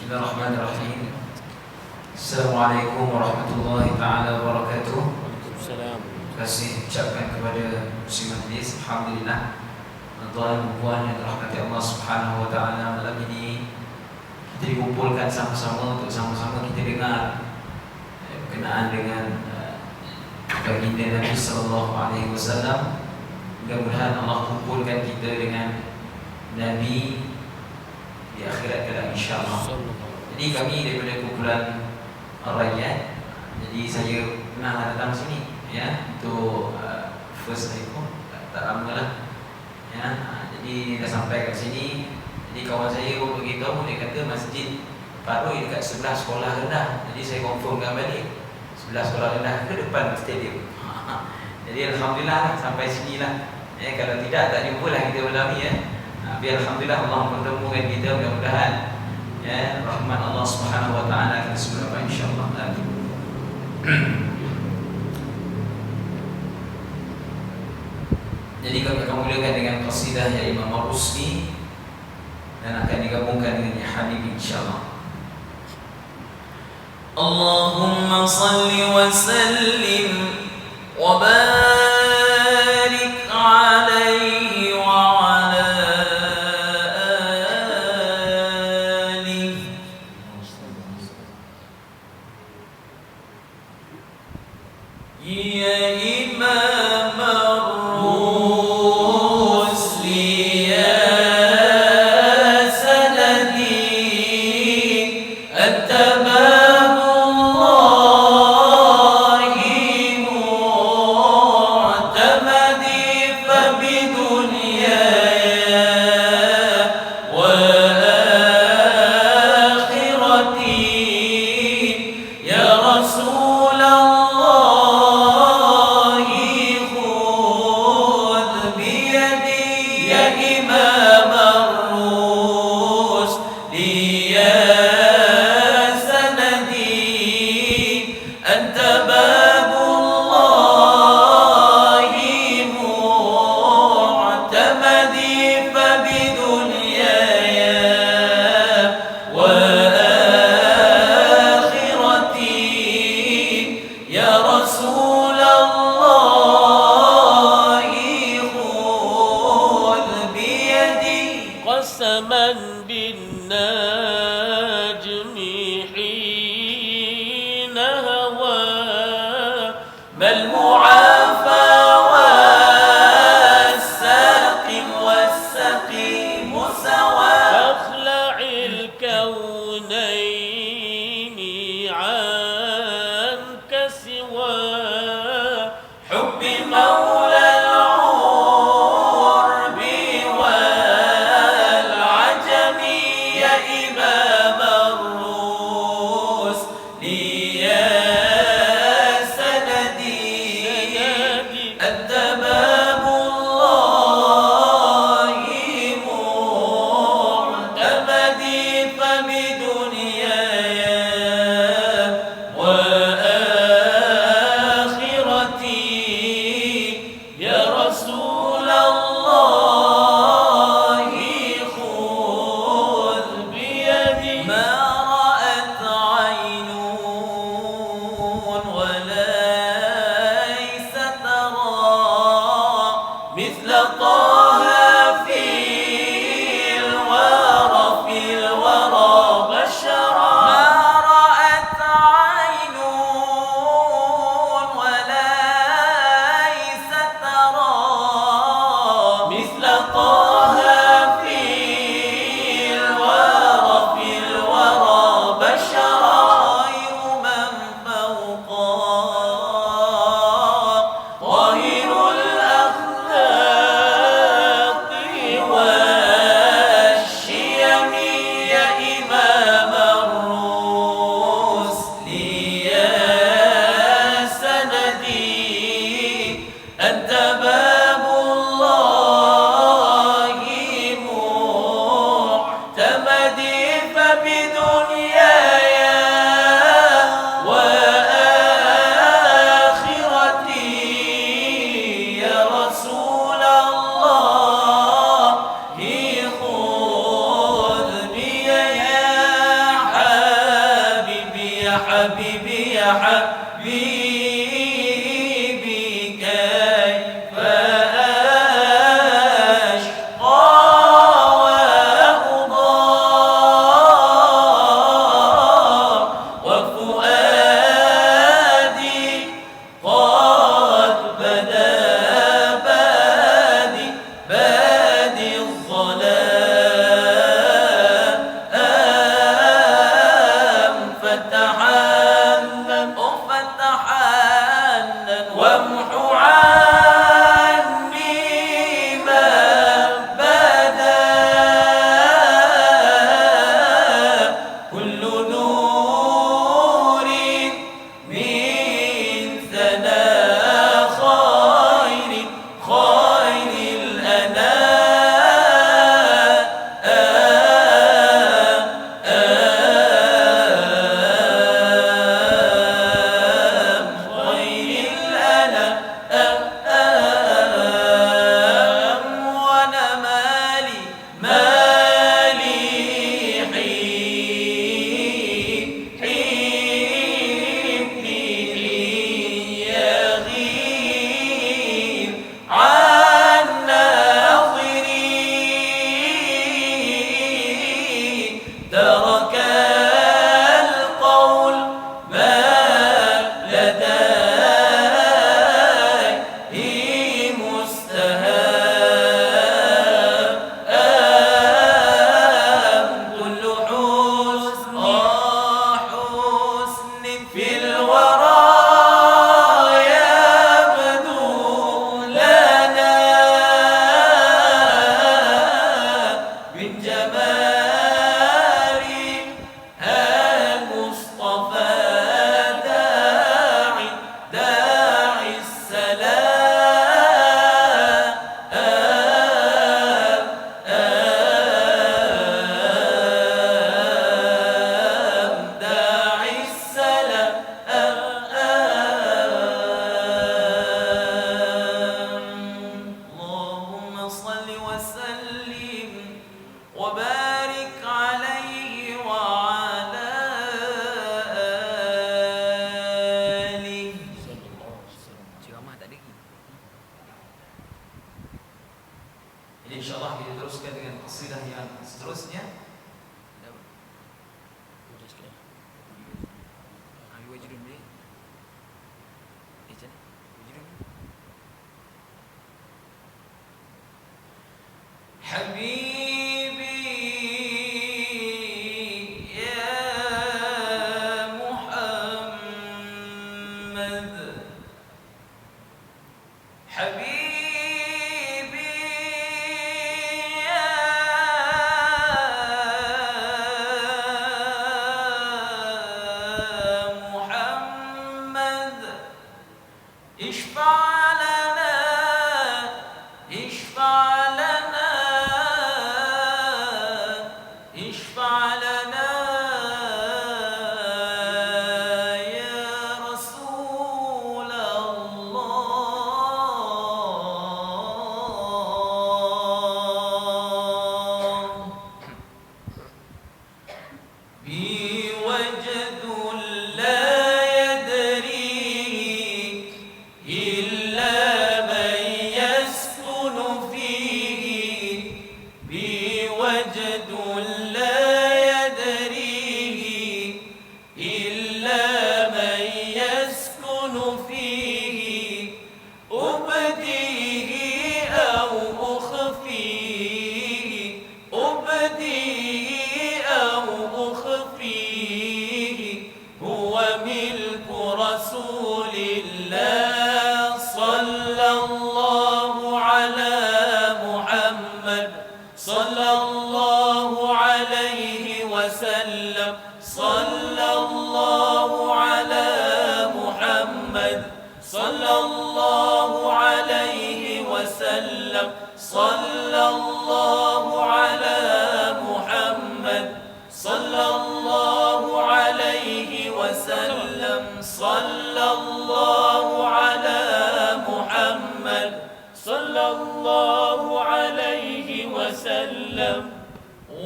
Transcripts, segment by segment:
Bismillahirrahmanirrahim. Assalamualaikum warahmatullahi taala wabarakatuh. Waalaikumsalam. Terima kasih ucapkan kepada muslim majlis. Alhamdulillah, tuan dan puan yang dirahmati Allah Subhanahu wa taala, malam ini kita dikumpulkan sama-sama untuk sama-sama kita dengar berkenaan dengan baginda Nabi sallallahu alaihi wasallam. Mudah-mudahan Allah kumpulkan kita dengan Nabi di akhirat kelak insyaallah. Jadi kami daripada kumpulan Ar-Rayyan, jadi saya pernah datang sini ya untuk first time pun tak lama lah ya. Jadi dah sampai kat sini. Jadi kawan saya pun beritahu, dia kata masjid Paroi dekat sebelah sekolah rendah. Jadi saya confirmkan balik, sebelah sekolah rendah ke depan stadium. Jadi alhamdulillah sampai sini lah. Kalau tidak tak jumpa lah kita malam ni ya. Biar alhamdulillah Allah mempertemukan kita, mudah-mudahan ya rahmat Allah Subhanahu wa taala akan semua insyaallah. Jadi kami akan mulakan dengan qasidah ya Imam Ar-Rusli dan akan digabungkan dengan ya Habib insyaallah. Allahumma salli wa sallim wa barik alaihi wa Jadi insyaallah kita teruskan dengan qasidah yang seterusnya.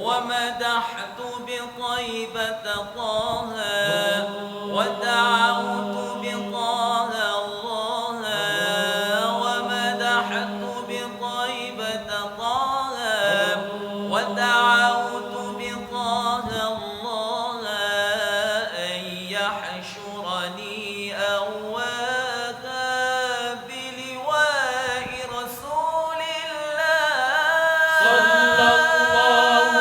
ومدحت بطيبة طه ودعوت بطه الله ومدحت بطيبة طه ودعوت بطه الله أن يحشرني أواها بلواء رسول الله صلى الله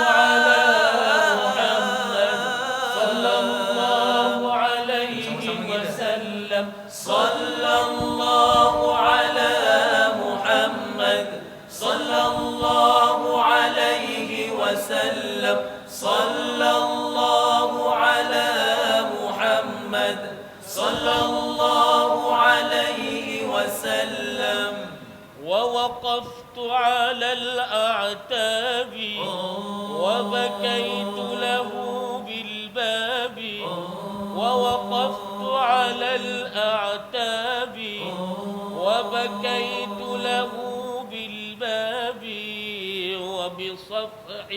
على محمد صلى الله عليه وسلم صلى الله على محمد صلى الله عليه وسلم صلى الله على محمد صلى الله عليه وسلم ووقفت على الأعتاب وبكيت له بالباب ووقفت على الأعتاب وبكيت له بالباب وبصفح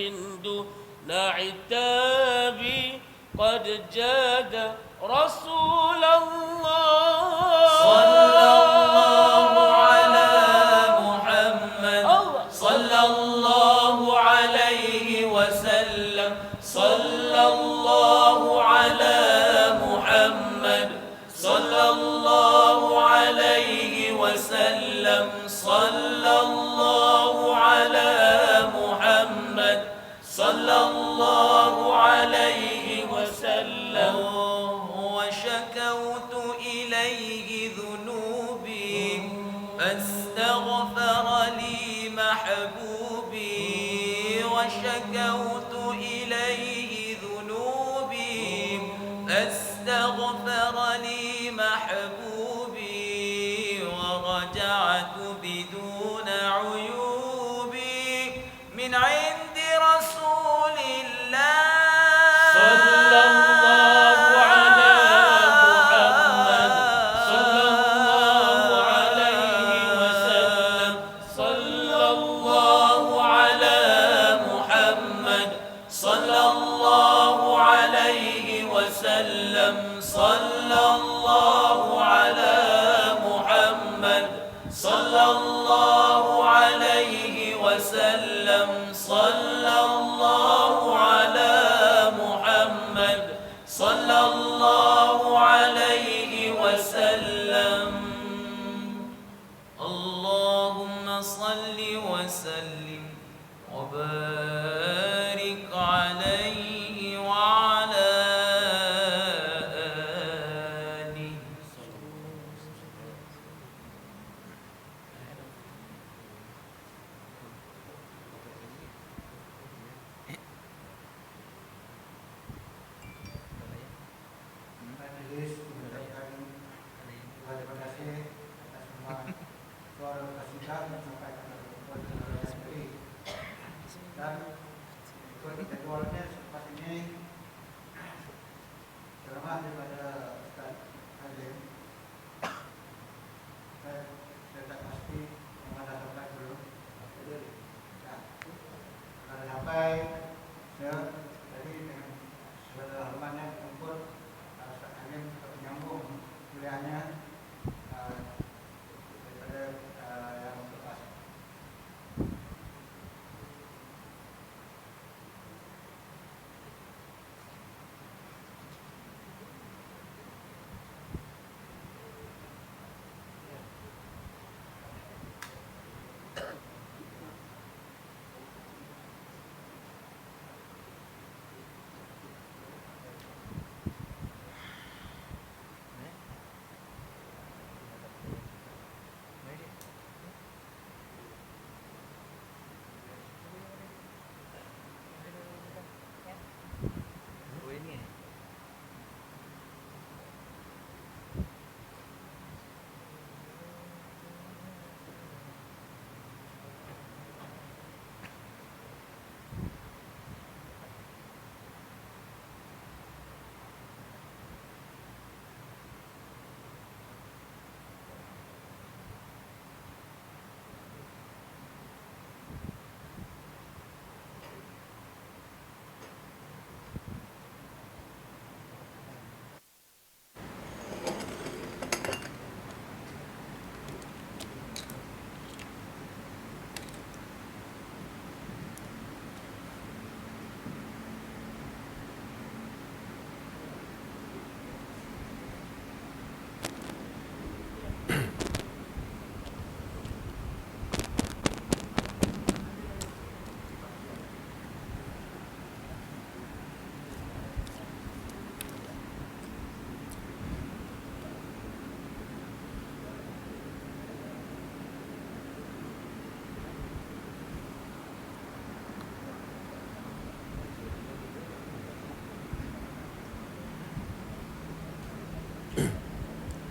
دون عتاب قد جاد رسول الله صلى الله على محمد صلى الله عليه وسلم صلى الله على محمد صلى الله عليه وسلم صلى الله على محمد صلى الله عليه وسلم وشكوت إليه ذنوبي فاستغفر لي محبوبي وشكوت إليه ذنوبي فاستغفر لي محبوبي ورجعت بدون عيوبي من عند رسول الله صلى الله على محمد صلى الله عليه وسلم صلى الله على محمد صلى الله عليه وسلم صلى الله على محمد صلى الله عليه وسلم وسلم صلى الله على محمد صلى الله عليه وسلم اللهم صل وسلم وبارك عليه وعلى آله. Majelis mengucapkan terima kasih atas semua suara kasihan yang disampaikan oleh Ketua MPI dan ikut jadwalnya selepas ini ceramah daripada Ustaz Halim. Saya tak pasti yang ada sampai belum. Kalau sampai saya tadi dengan saudara hormatnya jemput Ustaz Halim untuk menyambung kuliahnya daripada yang lepas.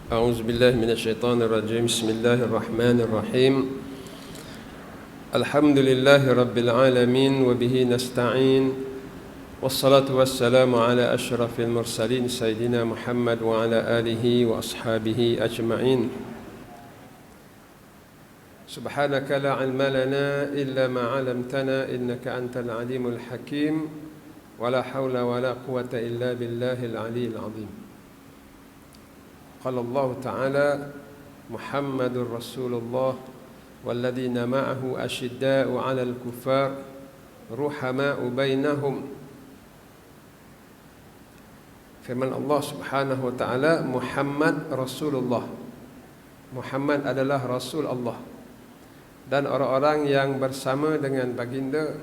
أعوذ بالله من الشيطان الرجيم بسم الله الرحمن الرحيم الحمد لله رب العالمين وبه نستعين والصلاة والسلام على أشرف المرسلين سيدنا محمد وعلى آله وأصحابه أجمعين سبحانك لا علم لنا إلا ما علمتنا إنك أنت العليم الحكيم ولا حول ولا قوة إلا بالله العلي العظيم قال الله تعالى محمد رسول الله والذين معه أشداء على الكفار رحماء بينهم. Firman Allah Subhanahu wa taala, Muhammad Rasulullah. Muhammad adalah Rasul Allah. Dan orang-orang yang bersama dengan baginda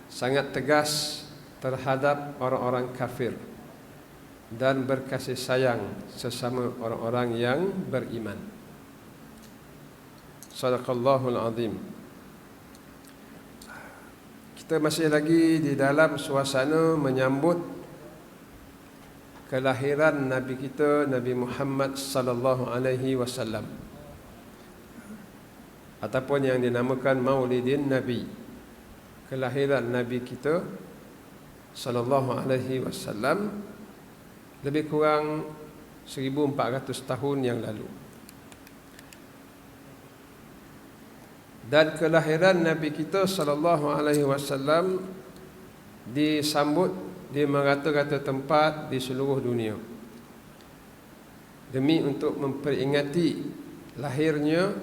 sangat tegas terhadap orang-orang kafir dan berkasih sayang sesama orang-orang yang beriman. Sadaqallahul azim. Kita masih lagi di dalam suasana menyambut kelahiran Nabi kita, Nabi Muhammad sallallahu alaihi wasallam, ataupun yang dinamakan Maulidin Nabi. Kelahiran Nabi kita sallallahu alaihi wasallam lebih kurang 1400 tahun yang lalu. Dan kelahiran Nabi kita sallallahu alaihi wasallam disambut di merata-rata tempat di seluruh dunia, demi untuk memperingati lahirnya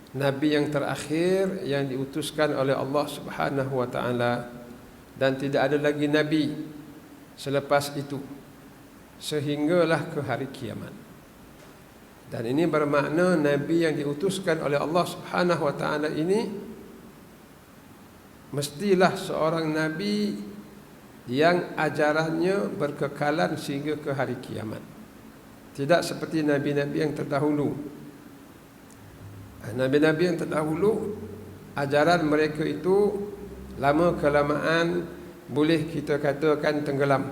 Nabi yang terakhir yang diutuskan oleh Allah Subhanahu wa taala, dan tidak ada lagi nabi selepas itu sehinggalah ke hari kiamat. Dan ini bermakna nabi yang diutuskan oleh Allah Subhanahu wa taala ini mestilah seorang nabi yang ajarannya berkekalan sehingga ke hari kiamat. Tidak seperti nabi-nabi yang terdahulu. Nabi-nabi yang terdahulu, ajaran mereka itu lama kelamaan boleh kita katakan tenggelam.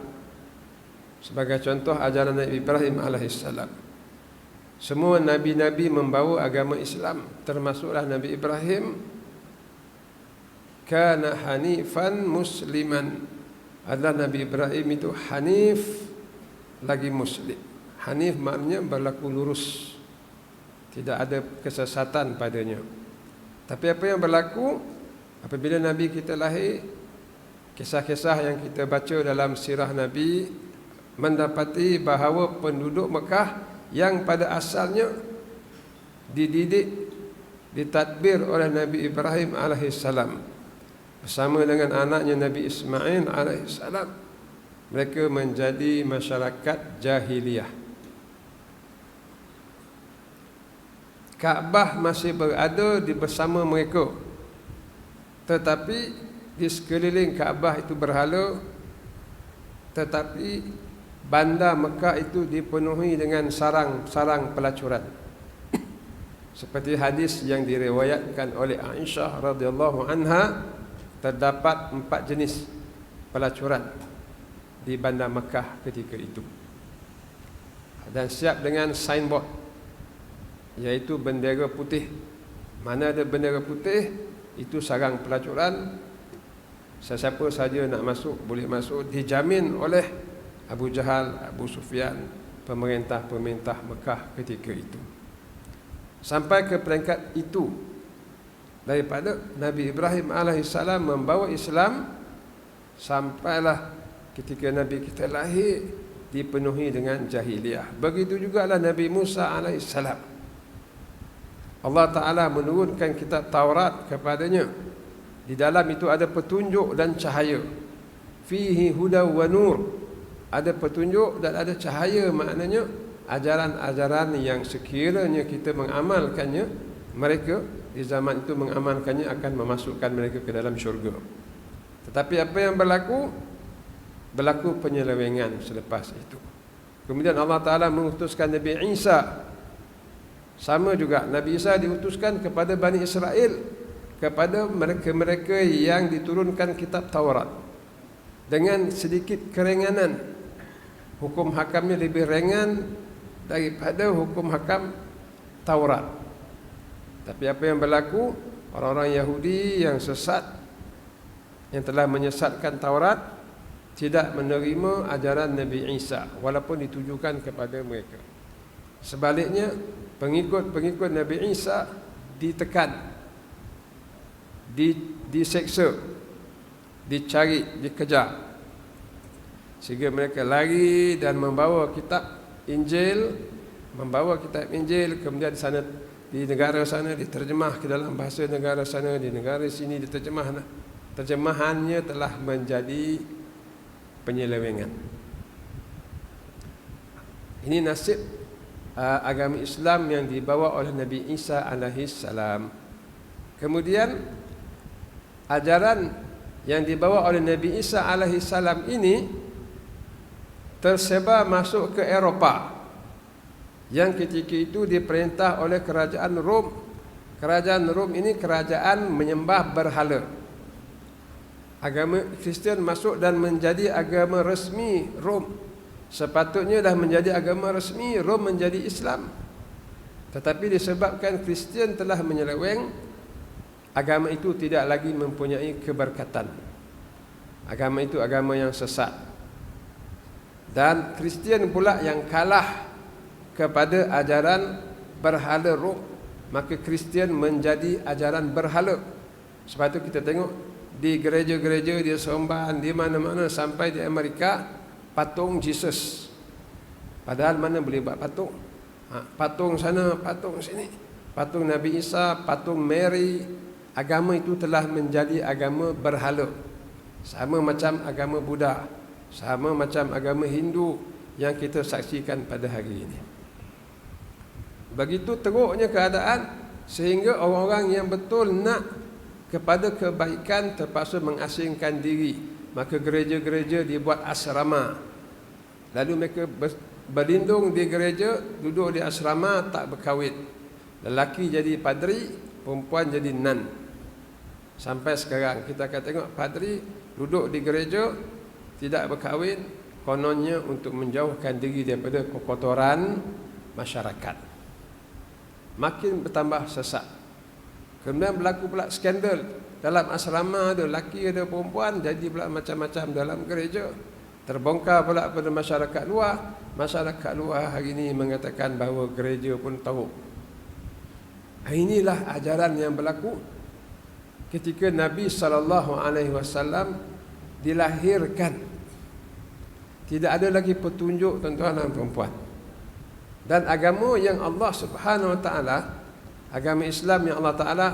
Sebagai contoh ajaran Nabi Ibrahim alaihissalam. Semua nabi-nabi membawa agama Islam, termasuklah Nabi Ibrahim. Kana hanifan musliman. Adalah Nabi Ibrahim itu hanif lagi muslim. Hanif maknanya berlaku lurus, tidak ada kesesatan padanya. Tapi apa yang berlaku apabila Nabi kita lahir, kisah-kisah yang kita baca dalam sirah Nabi mendapati bahawa penduduk Mekah yang pada asalnya dididik, ditadbir oleh Nabi Ibrahim alaihissalam bersama dengan anaknya Nabi Ismail alaihissalam, mereka menjadi masyarakat jahiliyah. Kaabah masih berada di bersama mereka, tetapi di sekeliling Kaabah itu berhala, tetapi bandar Mekah itu dipenuhi dengan sarang-sarang pelacuran. Seperti hadis yang diriwayatkan oleh Aisyah radhiyallahu anha, terdapat 4 jenis pelacuran di bandar Mekah ketika itu. Dan siap dengan signboard, iaitu bendera putih. Mana ada bendera putih, itu sarang pelacuran. Sesiapa saja nak masuk boleh masuk, dijamin oleh Abu Jahal, Abu Sufyan, pemerintah-pemerintah Mekah ketika itu. Sampai ke peringkat itu, daripada Nabi Ibrahim alaihissalam membawa Islam, sampailah ketika Nabi kita lahir dipenuhi dengan jahiliyah. Begitu jugalah Nabi Musa alaihissalam. Allah Ta'ala menurunkan kitab Taurat kepadanya. Di dalam itu ada petunjuk dan cahaya. Fihi huda wa nur. Ada petunjuk dan ada cahaya, maknanya ajaran-ajaran yang sekiranya kita mengamalkannya, mereka di zaman itu mengamalkannya akan memasukkan mereka ke dalam syurga. Tetapi apa yang berlaku? Berlaku penyelewengan selepas itu. Kemudian Allah Ta'ala mengutuskan Nabi Isa. Sama juga Nabi Isa diutuskan kepada Bani Israel, kepada mereka-mereka yang diturunkan kitab Taurat, dengan sedikit keringanan. Hukum hakamnya lebih ringan daripada hukum hakam Taurat. Tapi apa yang berlaku? Orang-orang Yahudi yang sesat, yang telah menyesatkan Taurat, tidak menerima ajaran Nabi Isa walaupun ditujukan kepada mereka. Sebaliknya, pengikut-pengikut Nabi Isa ditekan, diseksa, dicari, dikejar, sehingga mereka lari dan membawa kitab Injil, kemudian di sana, di negara sana diterjemah ke dalam bahasa negara sana, di negara sini diterjemah. Terjemahannya telah menjadi penyelewengan. Ini nasib agama Islam yang dibawa oleh Nabi Isa alaihissalam. Kemudian ajaran yang dibawa oleh Nabi Isa alaihissalam ini tersebar masuk ke Eropah, yang ketika itu diperintah oleh kerajaan Rom. Kerajaan Rom ini kerajaan menyembah berhala. Agama Kristian masuk dan menjadi agama resmi Rom. Sepatutnya dah menjadi agama resmi, Rom menjadi Islam. Tetapi disebabkan Kristian telah menyeleweng, agama itu tidak lagi mempunyai keberkatan. Agama itu agama yang sesat. Dan Kristian pula yang kalah kepada ajaran berhala Rom. Maka Kristian menjadi ajaran berhala. Sebab itu kita tengok di gereja-gereja, di Somban, di mana-mana, sampai di Amerika, patung Jesus. Padahal mana boleh buat patung? Patung sana, patung sini. patung Nabi Isa, patung Mary, agama itu telah menjadi agama berhala. Sama macam agama Buddha, sama macam agama Hindu yang kita saksikan pada hari ini. Begitu teruknya keadaan sehingga orang-orang yang betul nak kepada kebaikan terpaksa mengasingkan diri. Maka gereja-gereja dibuat asrama. Lalu mereka berlindung di gereja, duduk di asrama, tak berkahwin. Lelaki jadi padri, perempuan jadi nun. Sampai sekarang kita akan tengok padri duduk di gereja, tidak berkahwin, kononnya untuk menjauhkan diri daripada kekotoran masyarakat. Makin bertambah sesak. Kemudian berlaku pula skandal dalam asrama, ada lelaki ada perempuan, jadi pula macam-macam dalam gereja. Terbongkar pula pada masyarakat luar. Masyarakat luar hari ini mengatakan bahawa gereja pun tahu. Inilah ajaran yang berlaku ketika Nabi SAW dilahirkan. Tidak ada lagi petunjuk tuan-tuan dan perempuan. Dan agama yang Allah Subhanahu Wa Taala, agama Islam yang Allah Taala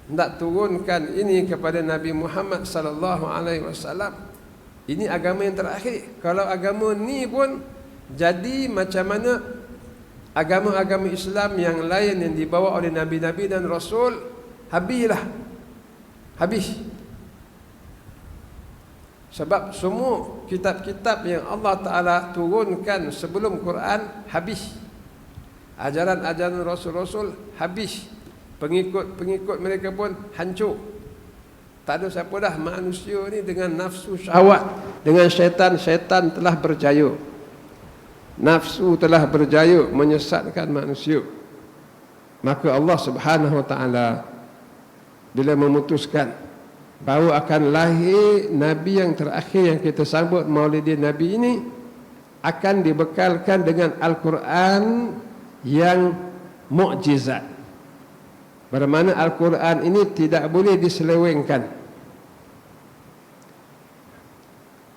hendak turunkan ini kepada Nabi Muhammad sallallahu alaihi wasallam, ini agama yang terakhir. Kalau agama ni pun jadi macam mana agama-agama Islam yang lain yang dibawa oleh nabi-nabi dan rasul, habis. Sebab semua kitab-kitab yang Allah Ta'ala turunkan sebelum Quran habis. Ajaran-ajaran Rasul-Rasul habis. Pengikut-pengikut mereka pun hancur. Tak ada siapa dah. Manusia ni dengan nafsu syahwat, dengan syaitan telah berjaya. Nafsu telah berjaya menyesatkan manusia. Maka Allah Subhanahu Wa Ta'ala bila memutuskan bahawa akan lahir Nabi yang terakhir yang kita sambut Maulidin Nabi ini, akan dibekalkan dengan Al-Quran yang mukjizat. Bermakna Al-Quran ini tidak boleh diselewengkan.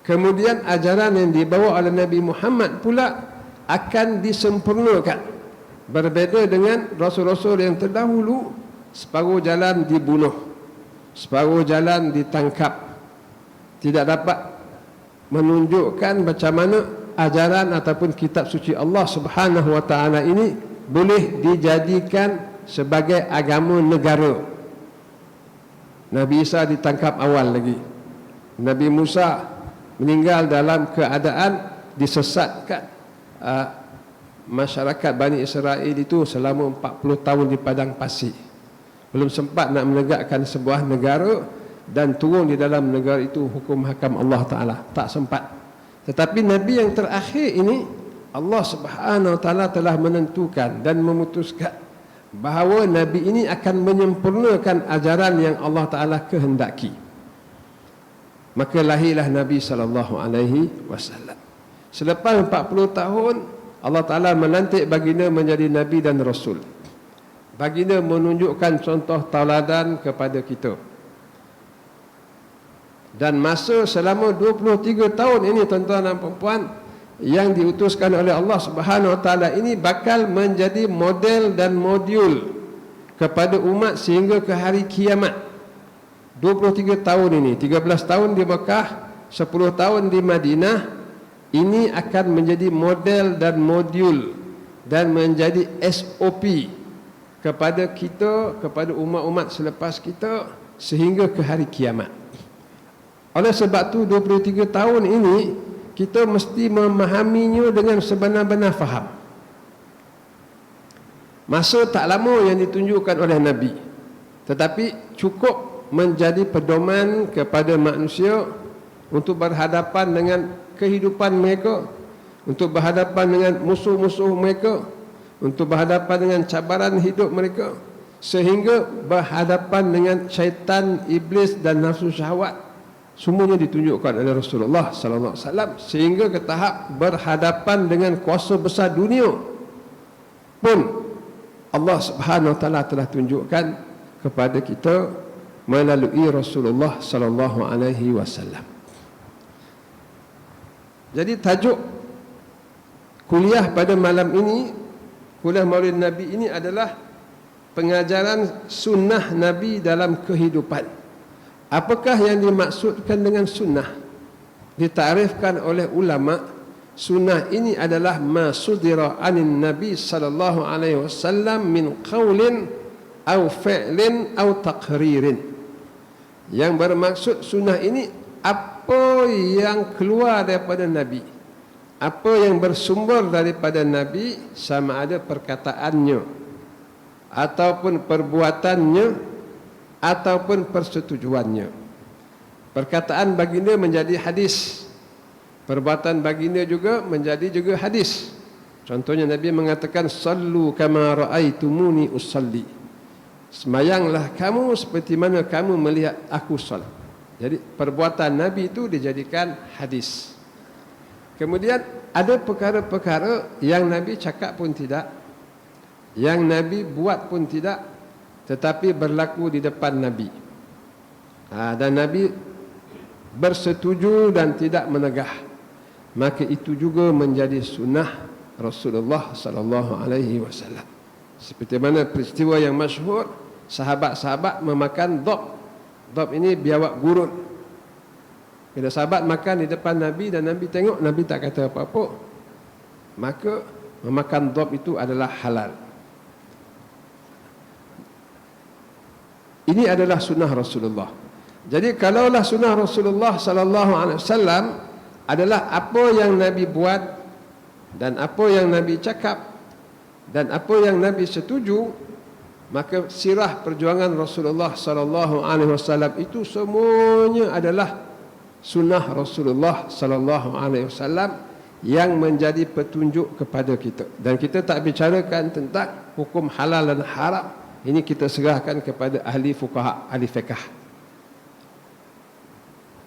Kemudian ajaran yang dibawa oleh Nabi Muhammad pula akan disempurnakan. Berbeza dengan Rasul-Rasul yang terdahulu, separuh jalan dibunuh, separuh jalan ditangkap, tidak dapat menunjukkan macam mana ajaran ataupun kitab suci Allah Subhanahu Wa Taala ini boleh dijadikan sebagai agama negara. Nabi Isa ditangkap awal lagi. Nabi Musa meninggal dalam keadaan disesatkan. Masyarakat Bani Israel itu selama 40 tahun di padang pasir. Belum sempat nak menegakkan sebuah negara dan turun di dalam negara itu hukum hakam Allah Ta'ala. Tak sempat. Tetapi Nabi yang terakhir ini, Allah Subhanahu Wa Ta'ala telah menentukan dan memutuskan bahawa Nabi ini akan menyempurnakan ajaran yang Allah Ta'ala kehendaki. Maka lahirlah Nabi SAW. Selepas 40 tahun, Allah Ta'ala melantik baginda menjadi Nabi dan Rasul. Baginda menunjukkan contoh tauladan kepada kita. Dan masa selama 23 tahun ini tuan-tuan dan puan-puan yang diutuskan oleh Allah Subhanahu Wa Taala ini bakal menjadi model dan modul kepada umat sehingga ke hari kiamat. 23 tahun ini, 13 tahun di Mekah, 10 tahun di Madinah, ini akan menjadi model dan modul dan menjadi SOP kepada kita, kepada umat-umat selepas kita sehingga ke hari kiamat. Oleh sebab tu 23 tahun ini kita mesti memahaminya dengan sebenar-benar faham. Masa tak lama yang ditunjukkan oleh Nabi, tetapi cukup menjadi pedoman kepada manusia untuk berhadapan dengan kehidupan mereka, untuk berhadapan dengan musuh-musuh mereka, untuk berhadapan dengan cabaran hidup mereka, sehingga berhadapan dengan syaitan, iblis dan nafsu syahwat. Semuanya ditunjukkan oleh Rasulullah sallallahu alaihi wasallam sehingga ke tahap berhadapan dengan kuasa besar dunia pun Allah Subhanahu wa taala telah tunjukkan kepada kita melalui Rasulullah sallallahu alaihi wasallam. Jadi tajuk kuliah pada malam ini, kuliah Maulid Nabi ini adalah pengajaran sunnah Nabi dalam kehidupan. Apakah yang dimaksudkan dengan sunnah? Ditarifkan oleh ulama, sunnah ini adalah ma sudira anin Nabi sallallahu alaihi wasallam min qaulin au fi'lin au taqririn. Yang bermaksud sunnah ini apa yang keluar daripada Nabi, apa yang bersumber daripada Nabi, sama ada perkataannya ataupun perbuatannya ataupun persetujuannya. Perkataan baginda menjadi hadis, perbuatan baginda juga menjadi hadis. Contohnya Nabi mengatakan sallu kama raaitumuni usalli. Semayanglah kamu seperti mana kamu melihat aku salat. Jadi perbuatan Nabi itu dijadikan hadis. Kemudian ada perkara-perkara yang Nabi cakap pun tidak, yang Nabi buat pun tidak, tetapi berlaku di depan Nabi. Dan Nabi bersetuju dan tidak menegah. Maka itu juga menjadi sunnah Rasulullah sallallahu alaihi wasallam. Seperti mana peristiwa yang masyhur, sahabat-sahabat memakan dhab. Dhab ini biawak gurun. Bila sahabat makan di depan Nabi dan Nabi tengok, Nabi tak kata apa-apa, maka memakan dhab itu adalah halal. Ini adalah sunnah Rasulullah. Jadi kalaulah sunnah Rasulullah sallallahu alaihi wasallam adalah apa yang Nabi buat dan apa yang Nabi cakap dan apa yang Nabi setuju, maka sirah perjuangan Rasulullah sallallahu alaihi wasallam itu semuanya adalah sunnah Rasulullah sallallahu alaihi wasallam yang menjadi petunjuk kepada kita. Dan kita tak bicarakan tentang hukum halal dan haram. Ini kita serahkan kepada ahli fuqaha, ahli fiqh.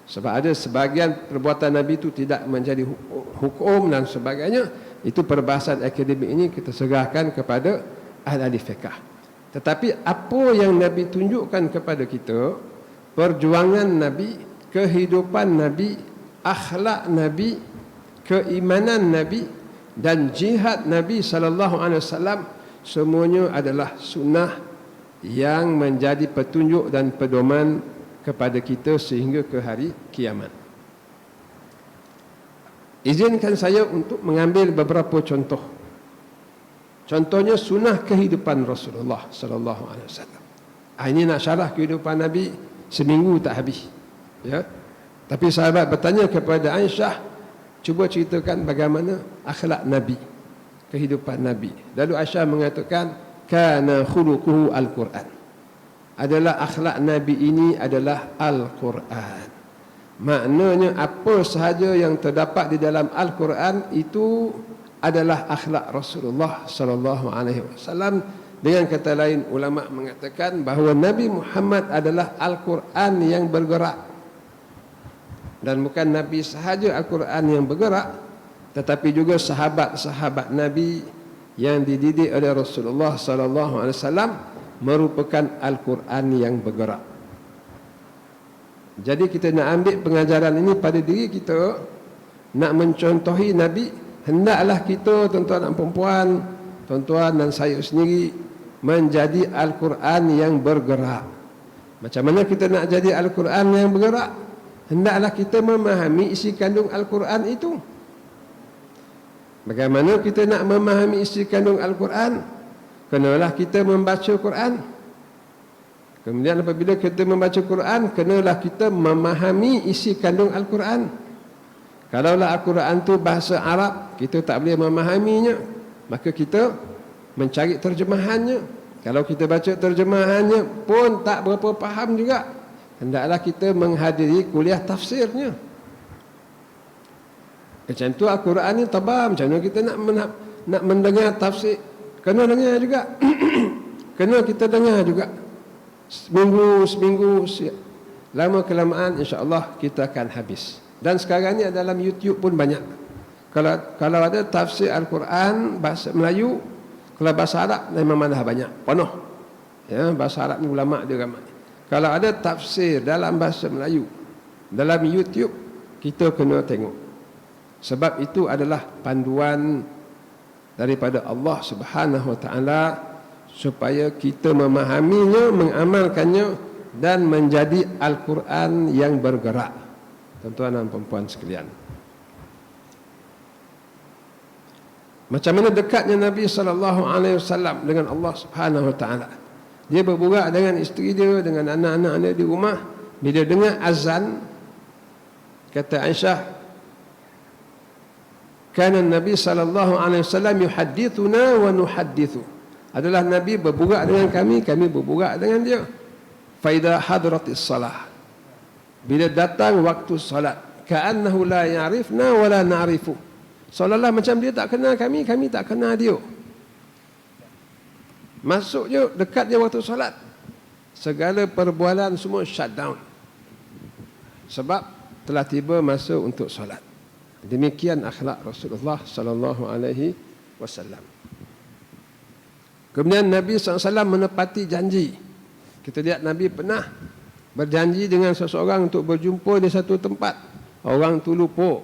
Sebab ada sebahagian perbuatan Nabi itu tidak menjadi hukum dan sebagainya. Itu perbahasan akademik ini kita serahkan kepada ahli fiqh. Tetapi apa yang Nabi tunjukkan kepada kita, perjuangan Nabi, kehidupan Nabi, akhlak Nabi, keimanan Nabi dan jihad Nabi sallallahu alaihi wasallam, semuanya adalah sunnah yang menjadi petunjuk dan pedoman kepada kita sehingga ke hari kiamat. Izinkan saya untuk mengambil beberapa contoh. Contohnya sunnah kehidupan Rasulullah sallallahu alaihi wasallam. Ini nak syarah kehidupan Nabi seminggu tak habis. Ya. Tapi sahabat bertanya kepada Aisyah, cuba ceritakan bagaimana akhlak Nabi, kehidupan Nabi. Lalu Aisyah mengatakan kana khuluquhu al-Quran. Adalah akhlak Nabi ini adalah Al-Quran. Maknanya apa sahaja yang terdapat di dalam Al-Quran itu adalah akhlak Rasulullah sallallahu alaihi wasallam. Dengan kata lain, ulama mengatakan bahawa Nabi Muhammad adalah Al-Quran yang bergerak. Dan bukan Nabi sahaja Al-Quran yang bergerak, tetapi juga sahabat-sahabat Nabi yang dididik oleh Rasulullah sallallahu alaihi wasallam merupakan Al-Quran yang bergerak. Jadi kita nak ambil pengajaran ini pada diri kita, nak mencontohi Nabi, hendaklah kita tuan-tuan dan perempuan, tuan-tuan dan saya sendiri menjadi Al-Quran yang bergerak. Macam mana kita nak jadi Al-Quran yang bergerak? Hendaklah kita memahami isi kandung Al-Quran itu. Bagaimana kita nak memahami isi kandung Al-Quran? Kenalah kita membaca Quran. Kemudian apabila kita membaca Quran, kenalah kita memahami isi kandung Al-Quran. Kalaulah Al-Quran itu bahasa Arab, kita tak boleh memahaminya, maka kita mencari terjemahannya. Kalau kita baca terjemahannya pun tak berapa faham juga, hendaklah kita menghadiri kuliah tafsirnya. Macam tu Al-Quran ni tebal, macam mana kita nak mendengar tafsir? Kena dengar juga. Kena kita dengar juga. Seminggu, lama kelamaan insya-Allah kita akan habis. Dan sekarang ni dalam YouTube pun banyak. Kalau ada tafsir Al-Quran bahasa Melayu, kalau bahasa Arab memang dah banyak, penuh. Ya, bahasa Arab ni ulama dia ramai. Kalau ada tafsir dalam bahasa Melayu dalam YouTube, kita kena tengok. Sebab itu adalah panduan daripada Allah Subhanahu Wa Taala supaya kita memahaminya, mengamalkannya dan menjadi Al-Quran yang bergerak. Tuan-tuan dan puan-puan sekalian, macam mana dekatnya Nabi SAW dengan Allah Subhanahu Wa Taala. Dia berbual dengan isteri dia, dengan anak-anak dia di rumah. Bila dengar azan, kata Aisyah, kana Nabi SAW yuhaddithuna wa nuhaddithu. Adalah Nabi berbual dengan kami, kami berbual dengan dia. Fa idza hadratis salah, bila datang waktu salat, ka'annahu la ya'rifna wa la na'rifu. Seolah-olah macam dia tak kenal kami, kami tak kenal dia. Masuk je, dekat je waktu salat, segala perbualan semua shut down. Sebab telah tiba masa untuk salat. Demikian akhlak Rasulullah sallallahu alaihi wasallam. Kemudian Nabi SAW menepati janji. Kita lihat Nabi pernah berjanji dengan seseorang untuk berjumpa di satu tempat. Orang tu lupa.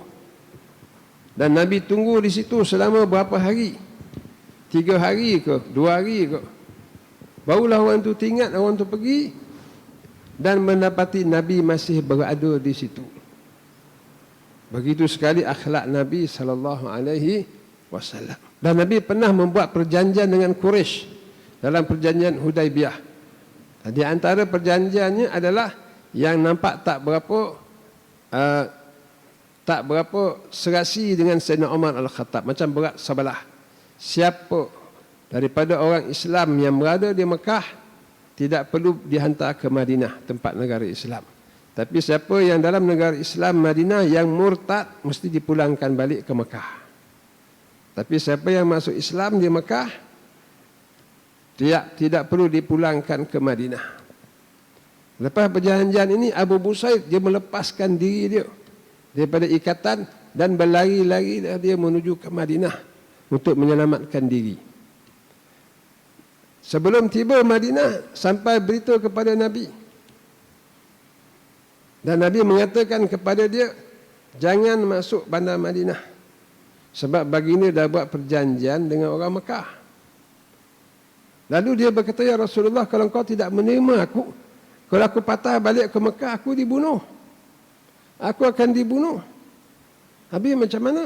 Dan Nabi tunggu di situ selama berapa hari? 3 hari ke? 2 hari ke? Barulah orang tu ingat, orang tu pergi dan mendapati Nabi masih berada di situ. Begitu sekali akhlak Nabi sallallahu alaihi wasallam. Dan Nabi pernah membuat perjanjian dengan Quraisy dalam perjanjian Hudaibiyah. Di antara perjanjiannya adalah yang nampak tak berapa serasi dengan Sayyidina Umar Al-Khattab, macam berat sebelah. Siapa daripada orang Islam yang berada di Mekah tidak perlu dihantar ke Madinah, tempat negara Islam. Tapi siapa yang dalam negara Islam Madinah yang murtad mesti dipulangkan balik ke Mekah. Tapi siapa yang masuk Islam di Mekah tidak perlu dipulangkan ke Madinah. Lepas perjanjian ini, Abu Busaid dia melepaskan diri dia daripada ikatan dan berlari-lari dia menuju ke Madinah untuk menyelamatkan diri. Sebelum tiba Madinah, sampai berita kepada Nabi. Dan Nabi mengatakan kepada dia, jangan masuk bandar Madinah. Sebab baginda dah buat perjanjian dengan orang Mekah. Lalu dia berkata, ya Rasulullah, kalau engkau tidak menerima aku, kalau aku patah balik ke Mekah, aku dibunuh. Aku akan dibunuh. Habis macam mana?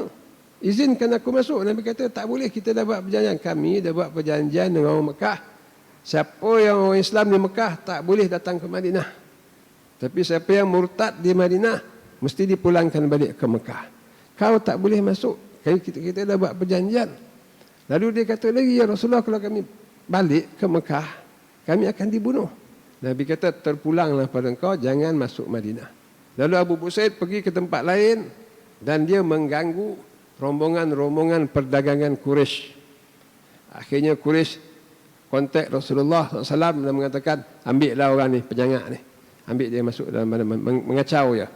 Izinkan aku masuk. Nabi kata, tak boleh, kita dah buat perjanjian. Kami dah buat perjanjian dengan orang Mekah. Siapa yang orang Islam di Mekah tak boleh datang ke Madinah. Tapi siapa yang murtad di Madinah mesti dipulangkan balik ke Mekah. Kau tak boleh masuk. Kita dah buat perjanjian. Lalu dia kata lagi, ya Rasulullah, kalau kami balik ke Mekah, kami akan dibunuh. Nabi kata, terpulanglah pada engkau, jangan masuk Madinah. Lalu Abu Busaid pergi ke tempat lain dan dia mengganggu rombongan-rombongan perdagangan Quraisy. Akhirnya Quraisy kontak Rasulullah SAW dan mengatakan, ambillah orang ni, penyangak ni. Ambil dia masuk dalam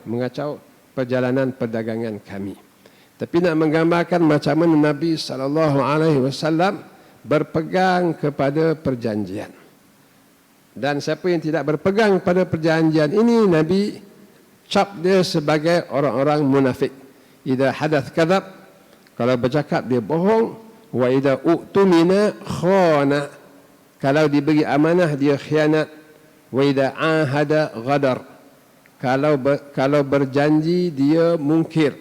mengacau perjalanan perdagangan kami. Tapi nak menggambarkan macam mana Nabi SAW berpegang kepada perjanjian. Dan siapa yang tidak berpegang pada perjanjian ini, Nabi cap dia sebagai orang-orang munafik. Idza hadath kadzab, kalau bercakap dia bohong. Wa idza u'tumina khana, kalau diberi amanah dia khianat. Wa idza ahada ghadar, kalau berjanji dia mungkir.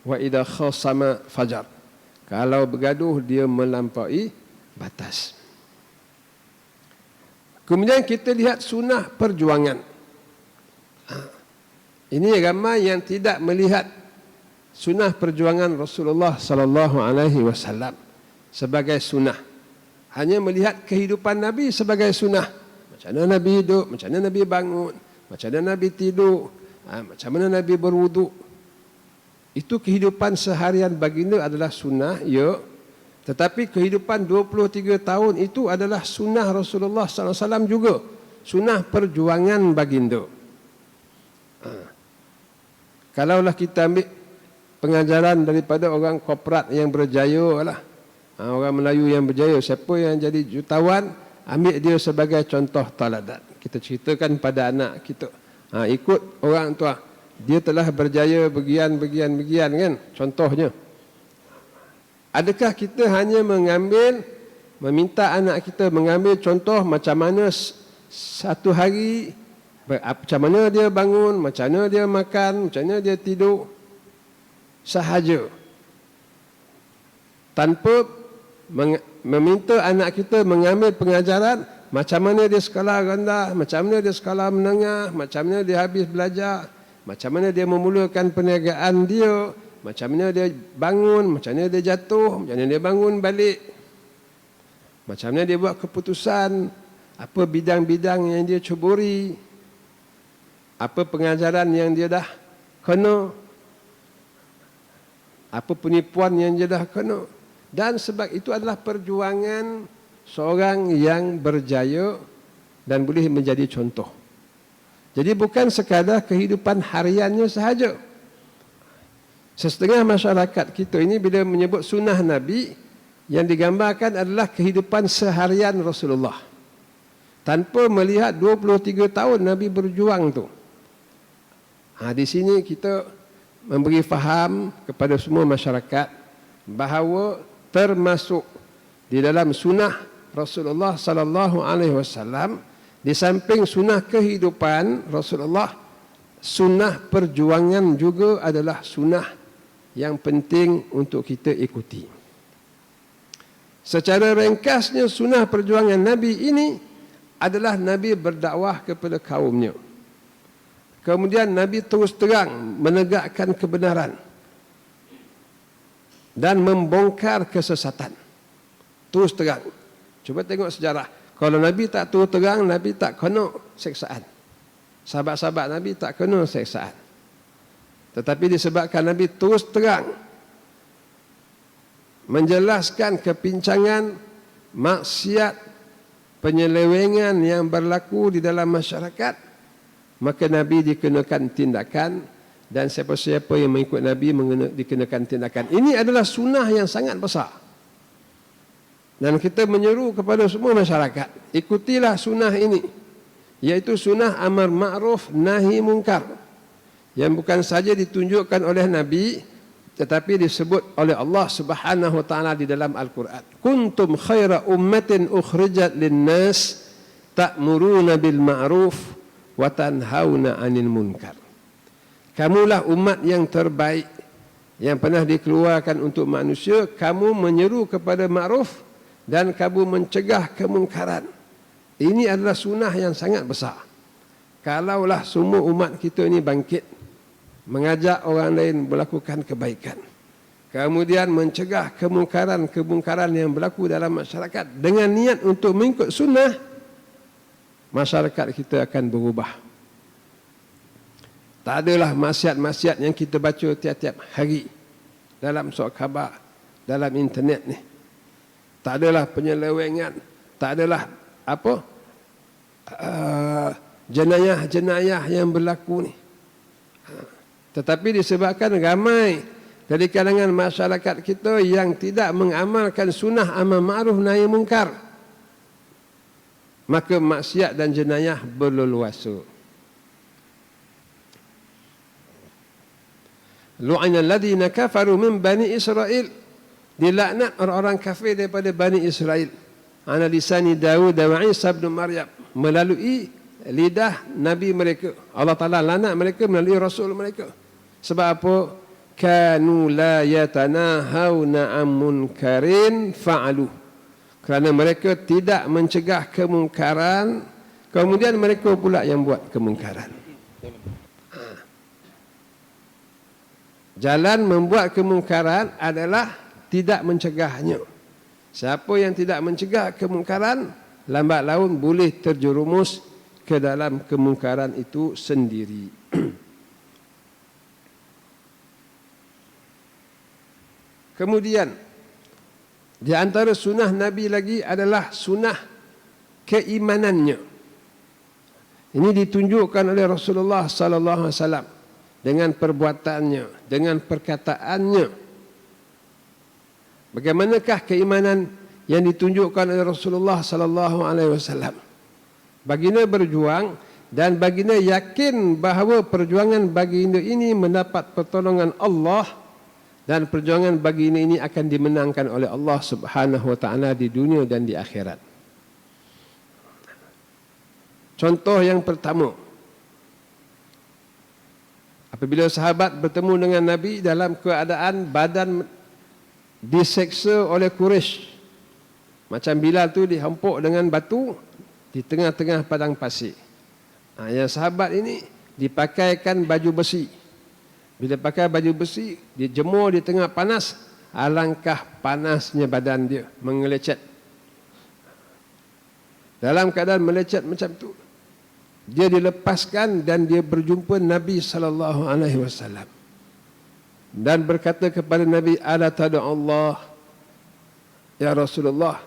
Wa idza khasama fajar, kalau bergaduh dia melampaui batas. Kemudian kita lihat sunnah perjuangan. Ini ramai yang tidak melihat sunnah perjuangan Rasulullah sallallahu alaihi wasallam sebagai sunnah. Hanya melihat kehidupan Nabi sebagai sunnah. Macam mana Nabi hidup, macam mana Nabi bangun, macam mana Nabi tidur, macam mana Nabi berwuduk. Itu kehidupan seharian baginda adalah sunnah, ya. Tetapi kehidupan 23 tahun itu adalah sunnah Rasulullah SAW juga. Sunnah perjuangan baginda. Kalaulah kita ambil pengajaran daripada orang korporat yang berjaya lah. Orang Melayu yang berjaya, siapa yang jadi jutawan, ambil dia sebagai contoh teladan. Kita ceritakan pada anak kita. Ikut orang tua. Dia telah berjaya bagian kan, contohnya. Adakah kita hanya mengambil meminta anak kita mengambil contoh macam mana satu hari, macam mana dia bangun, macam mana dia makan, macam mana dia tidur, sahaja. Tanpa meminta anak kita mengambil pengajaran macam mana dia sekolah rendah, macam mana dia sekolah menengah, macam mana dia habis belajar, macam mana dia memulakan perniagaan dia, macam mana dia bangun, macam mana dia jatuh, macam mana dia bangun balik, macam mana dia buat keputusan, apa bidang-bidang yang dia cuburi, apa pengajaran yang dia dah kena, apa penipuan yang dia dah kena. Dan sebab itu adalah perjuangan seorang yang berjaya dan boleh menjadi contoh. Jadi bukan sekadar kehidupan hariannya sahaja. Setengah masyarakat kita ini bila menyebut sunnah Nabi, yang digambarkan adalah kehidupan seharian Rasulullah. Tanpa melihat 23 tahun Nabi berjuang tu. Di sini kita memberi faham kepada semua masyarakat bahawa termasuk di dalam sunnah Rasulullah sallallahu alaihi wasallam, di samping sunnah kehidupan Rasulullah, sunnah perjuangan juga adalah sunnah yang penting untuk kita ikuti. Secara ringkasnya, sunnah perjuangan Nabi ini adalah Nabi berdakwah kepada kaumnya. Kemudian Nabi terus terang menegakkan kebenaran dan membongkar kesesatan. Terus terang. Cuba tengok sejarah. Kalau Nabi tak terus terang, Nabi tak kena seksaan. Sahabat-sahabat Nabi tak kena seksaan. Tetapi disebabkan Nabi terus terang menjelaskan kepincangan, maksiat, penyelewengan yang berlaku di dalam masyarakat, maka Nabi dikenakan tindakan, dan siapa-siapa yang mengikut Nabi dikenakan tindakan. Ini adalah sunnah yang sangat besar. Dan kita menyeru kepada semua masyarakat, ikutilah sunnah ini, iaitu sunnah amar ma'ruf nahi mungkar, yang bukan saja ditunjukkan oleh Nabi, tetapi disebut oleh Allah Subhanahu wa taala di dalam Al-Quran. Kuntum khaira ummatin ukhrijat linnas ta'muruna bil ma'ruf wa tanhauna 'anil munkar. Kamulah umat yang terbaik yang pernah dikeluarkan untuk manusia. Kamu menyeru kepada ma'ruf dan kamu mencegah kemungkaran. Ini adalah sunnah yang sangat besar. Kalaulah semua umat kita ini bangkit, mengajak orang lain melakukan kebaikan, kemudian mencegah kemungkaran yang berlaku dalam masyarakat dengan niat untuk mengikut sunnah, masyarakat kita akan berubah. Tak adalah maksiat-maksiat yang kita baca tiap-tiap hari dalam surat khabar, dalam internet ni. Tak adalah penyelewengan, tak adalah jenayah-jenayah yang berlaku ni. Tetapi disebabkan ramai dari kalangan masyarakat kita yang tidak mengamalkan sunnah amar ma'ruf nahi mungkar, maka maksiat dan jenayah berleluasa. Lu'ina alladhina kafaru min bani Israel, dilaknat orang-orang kafir daripada Bani Israel, ala lisani Daud wa Isa bin Maryam, melalui lidah nabi mereka. Allah Taala laknat mereka melalui rasul mereka. Sebab apa? Kanu la yatanahawna an munkarin fa'alu. Kerana mereka tidak mencegah kemungkaran, kemudian mereka pula yang buat kemungkaran. Jalan membuat kemungkaran adalah tidak mencegahnya. Siapa yang tidak mencegah kemungkaran, lambat laun boleh terjerumus ke dalam kemungkaran itu sendiri. Kemudian di antara sunnah Nabi lagi adalah sunnah keimanannya. Ini ditunjukkan oleh Rasulullah sallallahu alaihi wasallam dengan perbuatannya, dengan perkataannya. Bagaimanakah keimanan yang ditunjukkan oleh Rasulullah sallallahu alaihi wasallam? Baginda berjuang dan baginda yakin bahawa perjuangan baginda ini mendapat pertolongan Allah Dan perjuangan baginda ini akan dimenangkan oleh Allah Subhanahu wa taala di dunia dan di akhirat. Contoh yang pertama, apabila sahabat bertemu dengan Nabi dalam keadaan badan diseksa oleh Quraisy, macam Bilal tu dihempuk dengan batu di tengah-tengah padang pasir. Yang sahabat ini dipakaikan baju besi. Bila pakai baju besi, dia jemur di tengah panas, alangkah panasnya badan dia, mengelecet. Dalam keadaan melecet macam tu, dia dilepaskan dan dia berjumpa Nabi SAW dan berkata kepada Nabi, ala tad'u Allah, ya Rasulullah,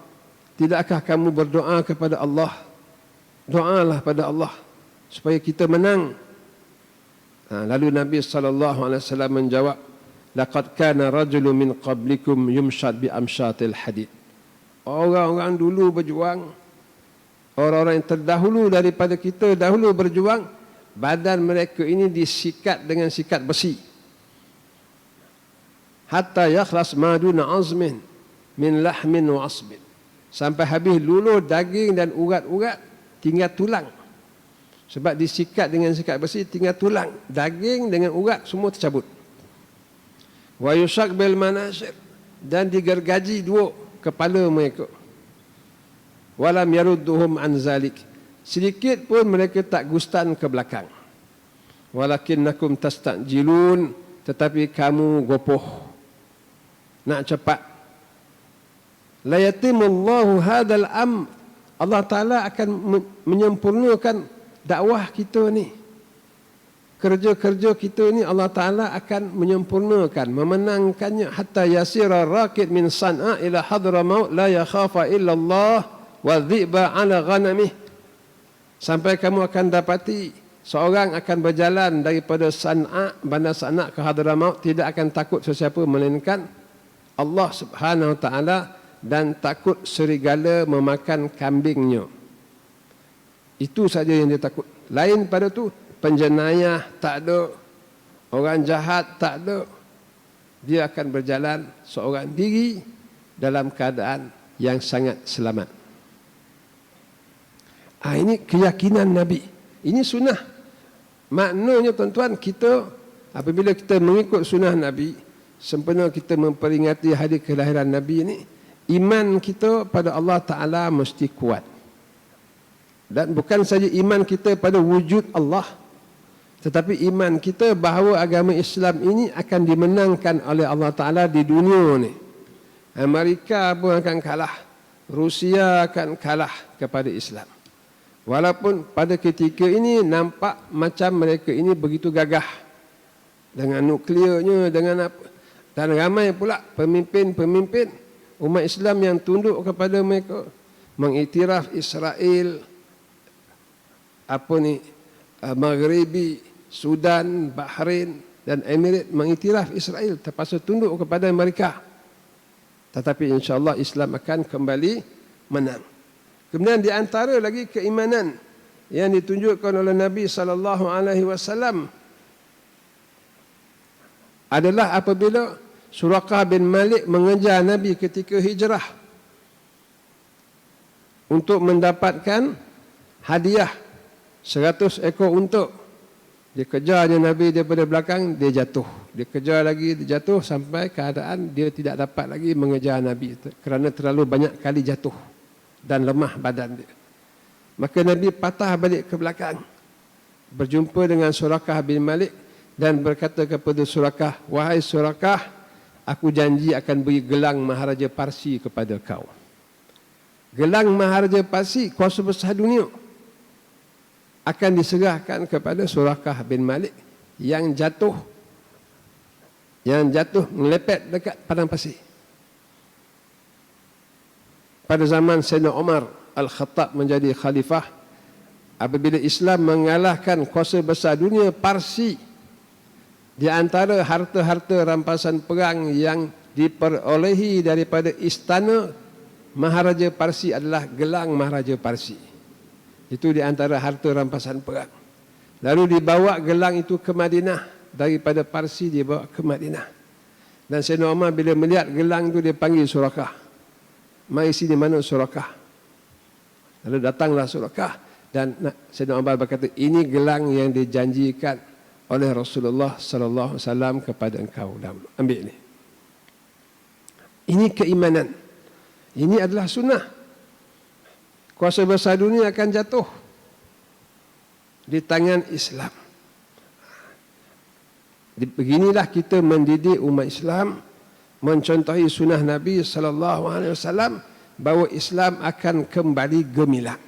tidakkah kamu berdoa kepada Allah? Doalah pada Allah supaya kita menang. Lalu Nabi SAW menjawab, laqad kana rajulun min qablikum yumshad bi amshatil hadid. Orang-orang dulu berjuang, orang-orang yang terdahulu daripada kita dahulu berjuang, badan mereka ini disikat dengan sikat besi. Hatta yakhlas ma duna azmin min lahmin wa asbin. Sampai habis luluh daging dan urat-urat, tinggal tulang. Sebab disikat dengan sikat besi, tinggal tulang, daging dengan urat semua tercabut. Wa yushaq bil manasir, dan digergaji dua kepala mereka. Walam yarudduhum an zalik, sedikit pun mereka tak gustan ke belakang. Walakinnakum tastajilun, tetapi kamu gopoh, nak cepat. La yatimullahu hadzal amr, Allah Taala akan menyempurnakan dakwah kita ni, kerja-kerja kita ni Allah Ta'ala akan menyempurnakan, memenangkannya. Hatta yasira rakid min San'a ila Hadramaut la yakhafa illa Allah wa dhi'ba ala ghanamih. Sampai kamu akan dapati seorang akan berjalan daripada San'a, bandar San'a ke Hadramaut, tidak akan takut sesiapa melainkan Allah Subhanahu Wa Ta'ala, dan takut serigala memakan kambingnya. Itu saja yang dia takut. Lain pada tu, penjenayah tak ada, orang jahat tak ada. Dia akan berjalan seorang diri dalam keadaan yang sangat selamat. Ini keyakinan Nabi. Ini sunnah. Maknanya tuan-tuan, kita apabila kita mengikut sunnah Nabi, sempena kita memperingati hari kelahiran Nabi ini, iman kita pada Allah Ta'ala mesti kuat. Dan bukan saja iman kita pada wujud Allah, tetapi iman kita bahawa agama Islam ini akan dimenangkan oleh Allah Ta'ala di dunia ni. Amerika pun akan kalah, Rusia akan kalah kepada Islam. Walaupun pada ketika ini nampak macam mereka ini begitu gagah dengan nukliernya, dengan apa. Dan ramai pula pemimpin-pemimpin umat Islam yang tunduk kepada mereka, mengiktiraf Israel, Maghribi, Sudan, Bahrain dan Emirat mengiktiraf Israel, terpaksa tunduk kepada mereka. Tetapi insya-Allah Islam akan kembali menang. Kemudian di antara lagi keimanan yang ditunjukkan oleh Nabi SAW adalah apabila Suraqah bin Malik mengejar Nabi ketika hijrah untuk mendapatkan hadiah 100 ekor unta. Dia kejarnya Nabi daripada belakang, dia jatuh. Dia kejar lagi, dia jatuh sampai keadaan dia tidak dapat lagi mengejar Nabi kerana terlalu banyak kali jatuh dan lemah badan dia. Maka Nabi patah balik ke belakang, berjumpa dengan Suraqah bin Malik dan berkata kepada Suraqah, wahai Suraqah, aku janji akan beri gelang Maharaja Parsi kepada kau. Gelang Maharaja Parsi, kuasa besar dunia, akan diserahkan kepada Suraqah bin Malik yang jatuh melepet dekat padang pasir. Pada zaman Sayyidina Umar Al-Khattab menjadi khalifah, apabila Islam mengalahkan kuasa besar dunia Parsi, di antara harta-harta rampasan perang yang diperolehi daripada istana Maharaja Parsi adalah gelang Maharaja Parsi. Itu di antara harta rampasan perang. Lalu dibawa gelang itu ke Madinah. Daripada Parsi dibawa ke Madinah. Dan Sayyidina Umar bila melihat gelang tu dia panggil Surakah. Mai sini mana Surakah? Lalu datanglah Surakah dan Sayyidina Umar berkata, ini gelang yang dijanjikan oleh Rasulullah sallallahu alaihi wasallam kepada engkau dahulu. Ambil ni. Ini keimanan. Ini adalah sunnah. Kuasa besar dunia akan jatuh di tangan Islam. Beginilah kita mendidik umat Islam mencontohi sunnah Nabi sallallahu alaihi wasallam bahawa Islam akan kembali gemilang.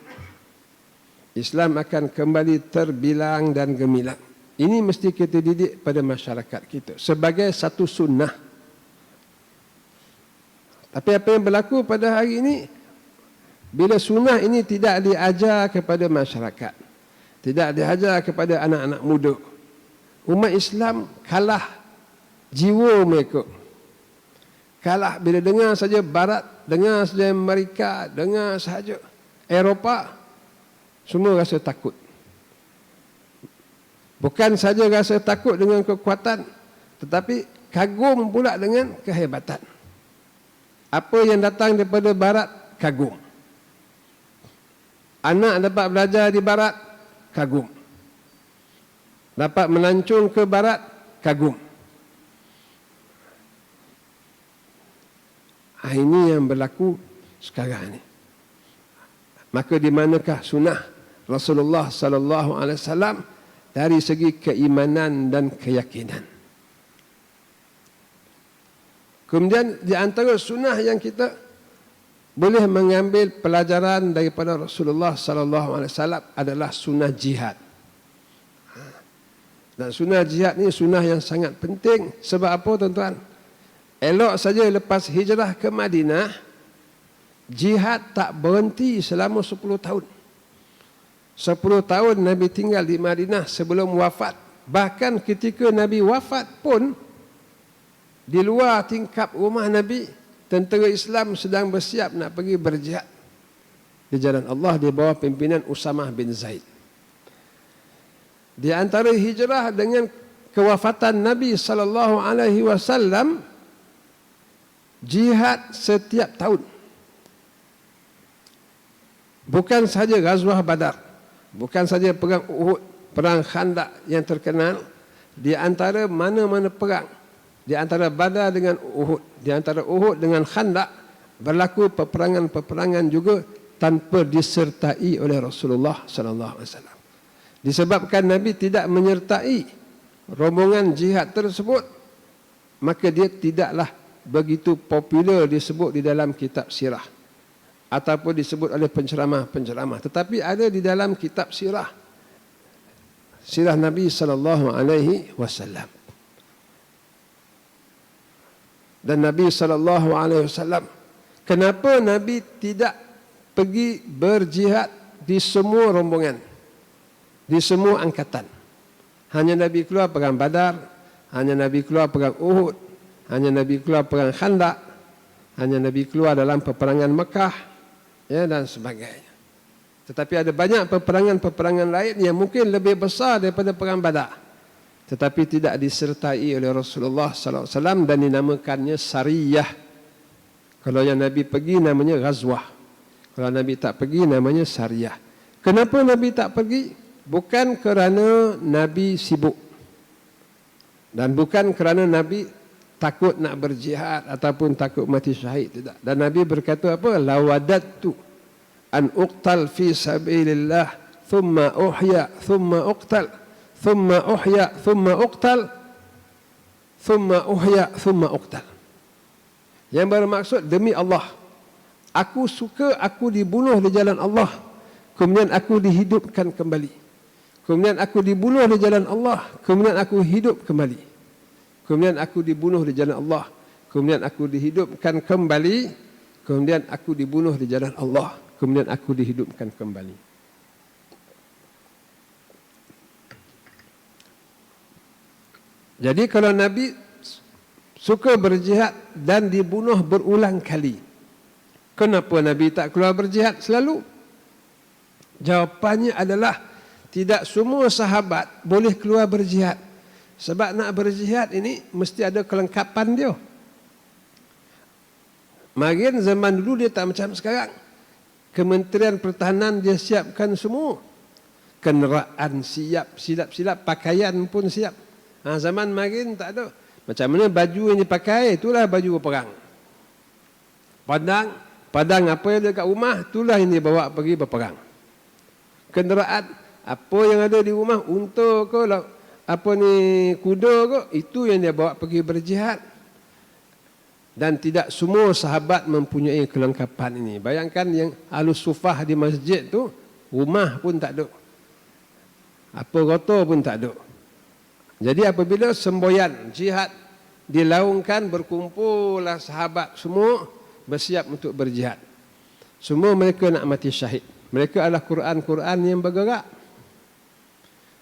Islam akan kembali terbilang dan gemilang. Ini mesti kita didik pada masyarakat kita sebagai satu sunnah. Tapi apa yang berlaku pada hari ini, bila sunnah ini tidak diajar kepada masyarakat, tidak diajar kepada anak-anak muda, umat Islam kalah jiwa mereka. Kalah bila dengar saja Barat, dengar saja Amerika, dengar saja Eropah, semua rasa takut. Bukan saja rasa takut dengan kekuatan, tetapi kagum pula dengan kehebatan. Apa yang datang daripada Barat, kagum. Anak dapat belajar di Barat, kagum. Dapat melancung ke Barat, kagum. Ini yang berlaku sekarang ini. Maka di manakah sunnah Rasulullah sallallahu alaihi wasallam dari segi keimanan dan keyakinan? Kemudian di antara sunnah yang kita boleh mengambil pelajaran daripada Rasulullah sallallahu alaihi wasallam adalah sunnah jihad. Dan sunnah jihad ni sunnah yang sangat penting. Sebab apa tuan-tuan? Elok saja lepas hijrah ke Madinah, jihad tak berhenti selama 10 tahun. 10 tahun Nabi tinggal di Madinah sebelum wafat. Bahkan ketika Nabi wafat pun, di luar tingkap rumah Nabi, tentera Islam sedang bersiap nak pergi berjihad di jalan Allah di bawah pimpinan Usamah bin Zaid. Di antara hijrah dengan kewafatan Nabi sallallahu alaihi wasallam, jihad setiap tahun. Bukan saja Ghazwah Badar, bukan saja perang Uhud, perang Khandaq yang terkenal. Di antara mana-mana perang, di antara Badar dengan Uhud, di antara Uhud dengan Khandaq, berlaku peperangan-peperangan juga tanpa disertai oleh Rasulullah sallallahu alaihi wasallam. Disebabkan Nabi tidak menyertai rombongan jihad tersebut, maka dia tidaklah begitu popular disebut di dalam kitab sirah ataupun disebut oleh penceramah-penceramah. Tetapi ada di dalam kitab sirah Nabi sallallahu alaihi wasallam. Dan Nabi sallallahu alaihi wasallam, kenapa Nabi tidak pergi berjihad di semua rombongan, di semua angkatan? Hanya Nabi keluar perang Badar, hanya Nabi keluar perang Uhud, hanya Nabi keluar perang Khandaq, hanya Nabi keluar dalam peperangan Mekah, ya, dan sebagainya. Tetapi ada banyak peperangan-peperangan lain yang mungkin lebih besar daripada perang Badar, tetapi tidak disertai oleh Rasulullah sallallahu alaihi wasallam dan dinamakannya sariyah. Kalau yang Nabi pergi namanya ghazwah. Kalau Nabi tak pergi namanya sariyah. Kenapa Nabi tak pergi? Bukan kerana Nabi sibuk, dan bukan kerana Nabi takut nak berjihad ataupun takut mati syahid, tidak. Dan Nabi berkata apa? Lawadattu an uqtal fi sabilillah thumma uhya thumma uqtal thumma uhya thumma uqtal thumma uhya thumma uqtal. Yang bermaksud, demi Allah, aku suka aku dibunuh di jalan Allah, kemudian aku dihidupkan kembali. Kemudian aku dibunuh di jalan Allah, kemudian aku hidup kembali. Kemudian aku dibunuh di jalan Allah, kemudian aku dihidupkan kembali. Kemudian aku dibunuh di jalan Allah, kemudian aku dihidupkan kembali. Jadi kalau Nabi suka berjihad dan dibunuh berulang kali, kenapa Nabi tak keluar berjihad selalu? Jawapannya adalah tidak semua sahabat boleh keluar berjihad. Sebab nak berjihad ini mesti ada kelengkapan dia. Makin zaman dulu dia tak macam sekarang. Kementerian Pertahanan dia siapkan semua. Kenderaan siap, silap-silap, pakaian pun siap. Zaman makin tak ada. Macam mana baju yang dipakai, itulah baju berperang. Padang apa yang ada kat rumah, itulah yang dia bawa pergi berperang. Kenderaan, apa yang ada di rumah, unta ke, apa ni, kuda ke, itu yang dia bawa pergi berjihad. Dan tidak semua sahabat mempunyai kelengkapan ini. Bayangkan yang Ahlus Sufah di masjid tu, rumah pun tak ada. Apa rota pun tak ada. Jadi apabila semboyan jihad dilaungkan, berkumpullah sahabat semua bersiap untuk berjihad. Semua mereka nak mati syahid. Mereka adalah Quran-Quran yang bergerak.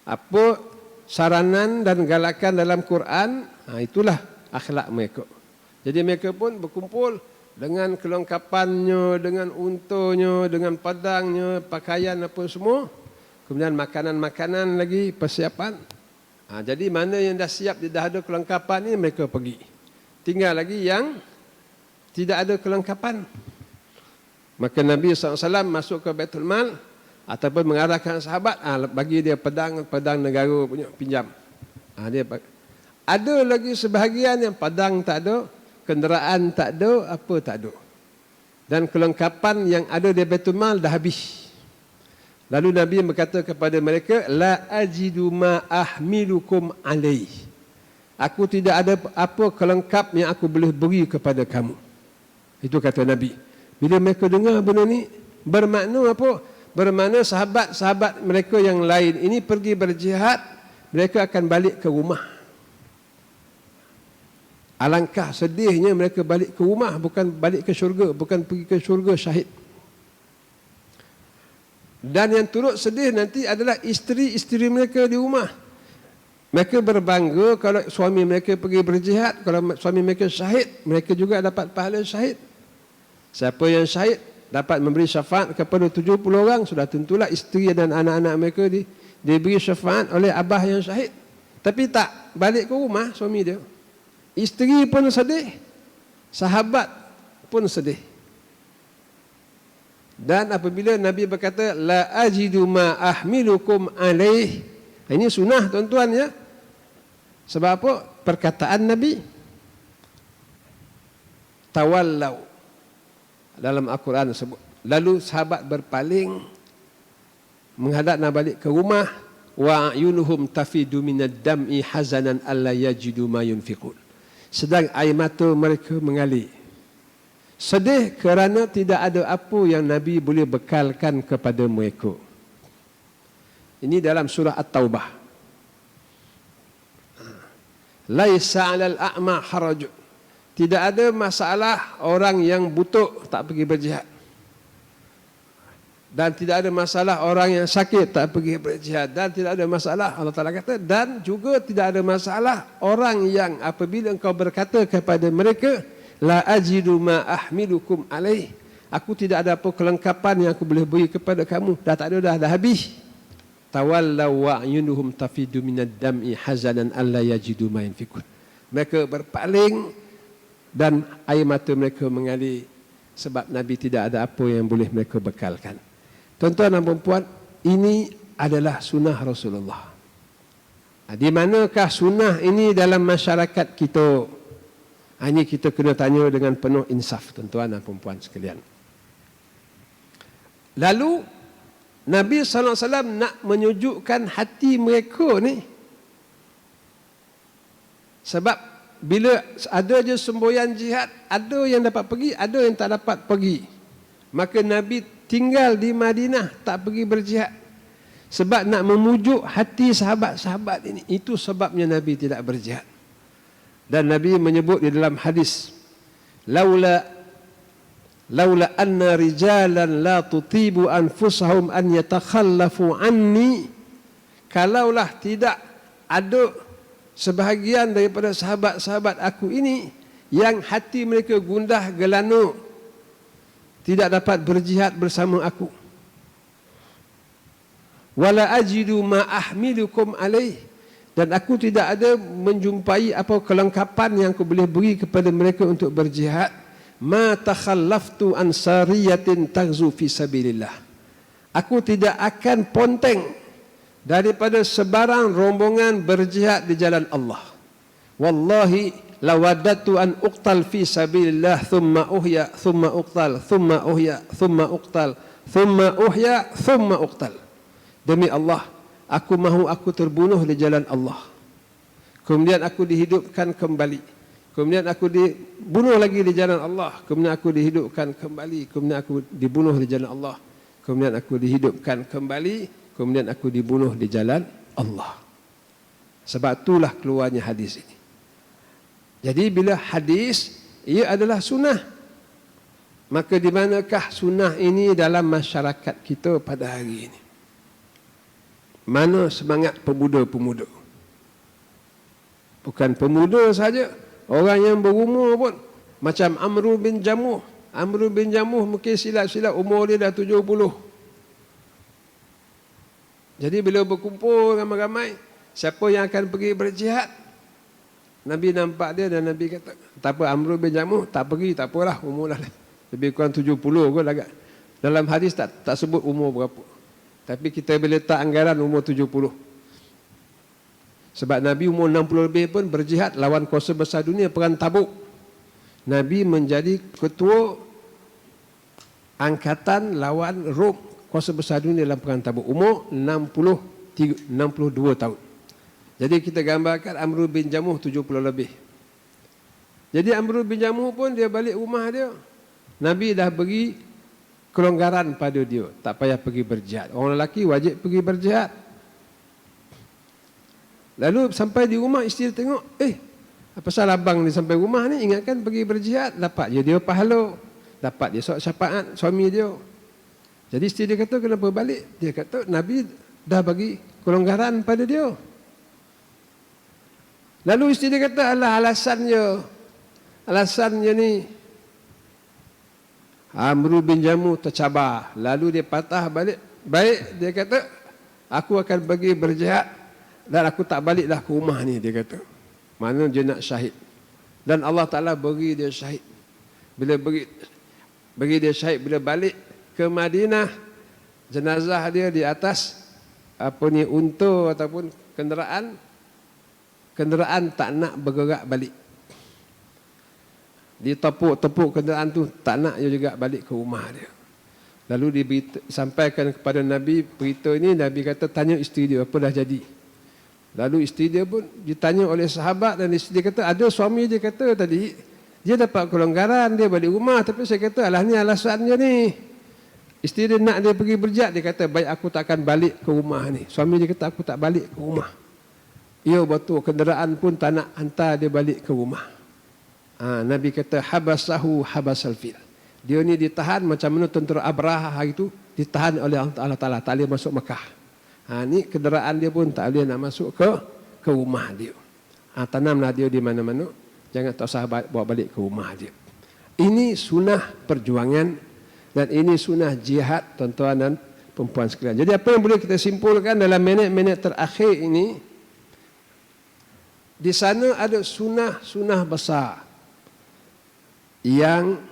Apa saranan dan galakan dalam Quran, itulah akhlak mereka. Jadi mereka pun berkumpul dengan kelengkapannya, dengan untanya, dengan padangnya, pakaian apa semua. Kemudian makanan-makanan lagi, persiapan. Jadi mana yang dah siap, dia dah ada kelengkapan ni, mereka pergi. Tinggal lagi yang tidak ada kelengkapan. Maka Nabi SAW masuk ke Baitul Mal ataupun mengarahkan sahabat, bagi dia pedang negara punya, pinjam. Ada lagi sebahagian yang padang tak ada, kenderaan tak ada, apa tak ada. Dan kelengkapan yang ada di Baitul Mal dah habis. Lalu Nabi berkata kepada mereka, la ajidu ma ahmilukum alaih. Aku tidak ada apa kelengkap yang aku boleh beri kepada kamu. Itu kata Nabi. Bila mereka dengar benda ni, bermakna apa? Bermakna sahabat-sahabat mereka yang lain ini pergi berjihad, mereka akan balik ke rumah. Alangkah sedihnya mereka balik ke rumah, bukan balik ke syurga, bukan pergi ke syurga syahid. Dan yang turut sedih nanti adalah isteri-isteri mereka di rumah. Mereka berbangga kalau suami mereka pergi berjihad, kalau suami mereka syahid, mereka juga dapat pahala syahid. Siapa yang syahid dapat memberi syafaat kepada 70 orang, sudah tentulah isteri dan anak-anak mereka diberi syafaat oleh abah yang syahid. Tapi tak balik ke rumah suami dia. Isteri pun sedih, sahabat pun sedih. Dan apabila Nabi berkata la ajidu ma ahmilukum alaih, ini sunnah tuan-tuan ya. Sebab apa? Perkataan Nabi. Tawallau, dalam Al-Quran sebut. Lalu sahabat berpaling menghadap nak balik ke rumah. Wa ayunuhum tafidu minad dam'i hazanan alla yajidu ma yunfiqun. Sedang air mata mereka mengalir, sedih kerana tidak ada apa yang Nabi boleh bekalkan kepada mereka. Ini dalam surah At-Taubah. Laisa 'alal a'ma haraj. Tidak ada masalah orang yang buta tak pergi berjihad. Dan tidak ada masalah orang yang sakit tak pergi berjihad. Dan tidak ada masalah, Allah Ta'ala kata, dan juga tidak ada masalah orang yang apabila engkau berkata kepada mereka, la ajidu ma ahmilukum alaih, aku tidak ada apa kelengkapan yang aku boleh beri kepada kamu, dah tak ada, dah habis. Tawallaw wa ayunuhum tafidu minad dam'i hazanan alla yajidu ma yunfiqun. Mereka berpaling dan air mata mereka mengalir sebab Nabi tidak ada apa yang boleh mereka bekalkan. Tuan-tuan dan puan-puan, ini adalah sunnah Rasulullah. Di manakah sunnah ini dalam masyarakat kita? Ini kita kena tanya dengan penuh insaf, tuan-tuan dan puan-puan sekalian. Lalu Nabi SAW nak menyujukkan hati mereka ni. Sebab bila ada je semboyan jihad, ada yang dapat pergi, ada yang tak dapat pergi. Maka Nabi tinggal di Madinah, tak pergi berjihad. Sebab nak memujuk hati sahabat-sahabat ini. Itu sebabnya Nabi tidak berjihad. Dan Nabi menyebut di dalam hadis, laula anna rijalan la tutibu anfusahum an yatakhallafu anni, kalaulah tidak ada sebahagian daripada sahabat-sahabat aku ini yang hati mereka gundah gelana, tidak dapat berjihad bersama aku, wala ajidu ma ahmilukum alaih, dan aku tidak ada menjumpai apa kelengkapan yang aku boleh beri kepada mereka untuk berjihad, ma takhallaftu an sariyatin taghzu fi sabilillah. Aku tidak akan ponteng daripada sebarang rombongan berjihad di jalan Allah. Wallahi lawaddatu an uqtal fi sabilillah thumma uhya thumma uqtal thumma uhya thumma uqtal thumma uhya thumma uqtal. Demi Allah, aku mahu aku terbunuh di jalan Allah, kemudian aku dihidupkan kembali, kemudian aku dibunuh lagi di jalan Allah, kemudian aku dihidupkan kembali, kemudian aku dibunuh di jalan Allah, kemudian aku dihidupkan kembali, kemudian aku dibunuh di jalan Allah. Sebab itulah keluarnya hadis ini. Jadi bila hadis ia adalah sunnah, maka di manakah sunnah ini dalam masyarakat kita pada hari ini? Mana semangat pemuda-pemuda? Bukan pemuda saja, orang yang berumur pun macam Amr bin Jamuh. Amr bin Jamuh mungkin silap-silap umur dia dah 70. Jadi bila berkumpul ramai-ramai, siapa yang akan pergi berjihad? Nabi nampak dia dan Nabi kata, tak apa Amr bin Jamuh tak pergi, tak apalah, umur dah lebih kurang 70 kot agak. Dalam hadis tak sebut umur berapa. Tapi kita boleh letak anggaran umur 70. Sebab Nabi umur 60 lebih pun berjihad lawan kuasa besar dunia perang Tabuk. Nabi menjadi ketua angkatan lawan Rom, kuasa besar dunia dalam perang Tabuk. Umur 62 tahun. Jadi kita gambarkan Amr bin Jamuh 70 lebih. Jadi Amr bin Jamuh pun dia balik rumah dia. Nabi dah beri kelonggaran pada dia, tak payah pergi berjihad. Orang lelaki wajib pergi berjihad. Lalu sampai di rumah isteri tengok, apa salah abang ni sampai rumah ni ingatkan pergi berjihad, dapat je dia pahala, dapat dia syafaat suami dia. Jadi isteri dia kata kenapa balik? Dia kata Nabi dah bagi kelonggaran pada dia. Lalu isteri dia kata alasannya ni Amr bin Jamuh tercabar. Lalu dia patah balik. Baik, dia kata, aku akan pergi berjihad dan aku tak balik dah ke rumah ni, dia kata. Mana dia nak syahid. Dan Allah Ta'ala beri dia syahid. Bila beri dia syahid, bila balik ke Madinah, jenazah dia di atas unta ataupun kenderaan tak nak bergerak balik. Ditepuk kenderaan tu, tak nak dia juga balik ke rumah dia. Lalu disampaikan kepada Nabi berita ini. Nabi kata tanya isteri dia apa dah jadi. Lalu isteri dia pun ditanya oleh sahabat, dan isteri dia kata ada suami dia kata tadi dia dapat kelonggaran dia balik rumah, tapi saya kata alah ni alasannya ni. Isteri dia nak dia pergi berjihad, dia kata baik aku tak akan balik ke rumah ni. Suami dia kata aku tak balik ke rumah. Ya betul, kenderaan pun tak nak hantar dia balik ke rumah. Nabi kata habasahu habasal fil. Dia ni ditahan macam mana tentera Abraha hari itu ditahan oleh Allah Ta'ala, tak boleh masuk Mekah. Ni kenderaan dia pun tak boleh nak masuk ke rumah dia. Tanamlah dia di mana-mana, jangan tak sahabat bawa balik ke rumah dia. Ini sunnah perjuangan dan ini sunnah jihad, tuan-tuan dan perempuan sekalian. Jadi apa yang boleh kita simpulkan dalam minit-minit terakhir ini, di sana ada sunnah besar yang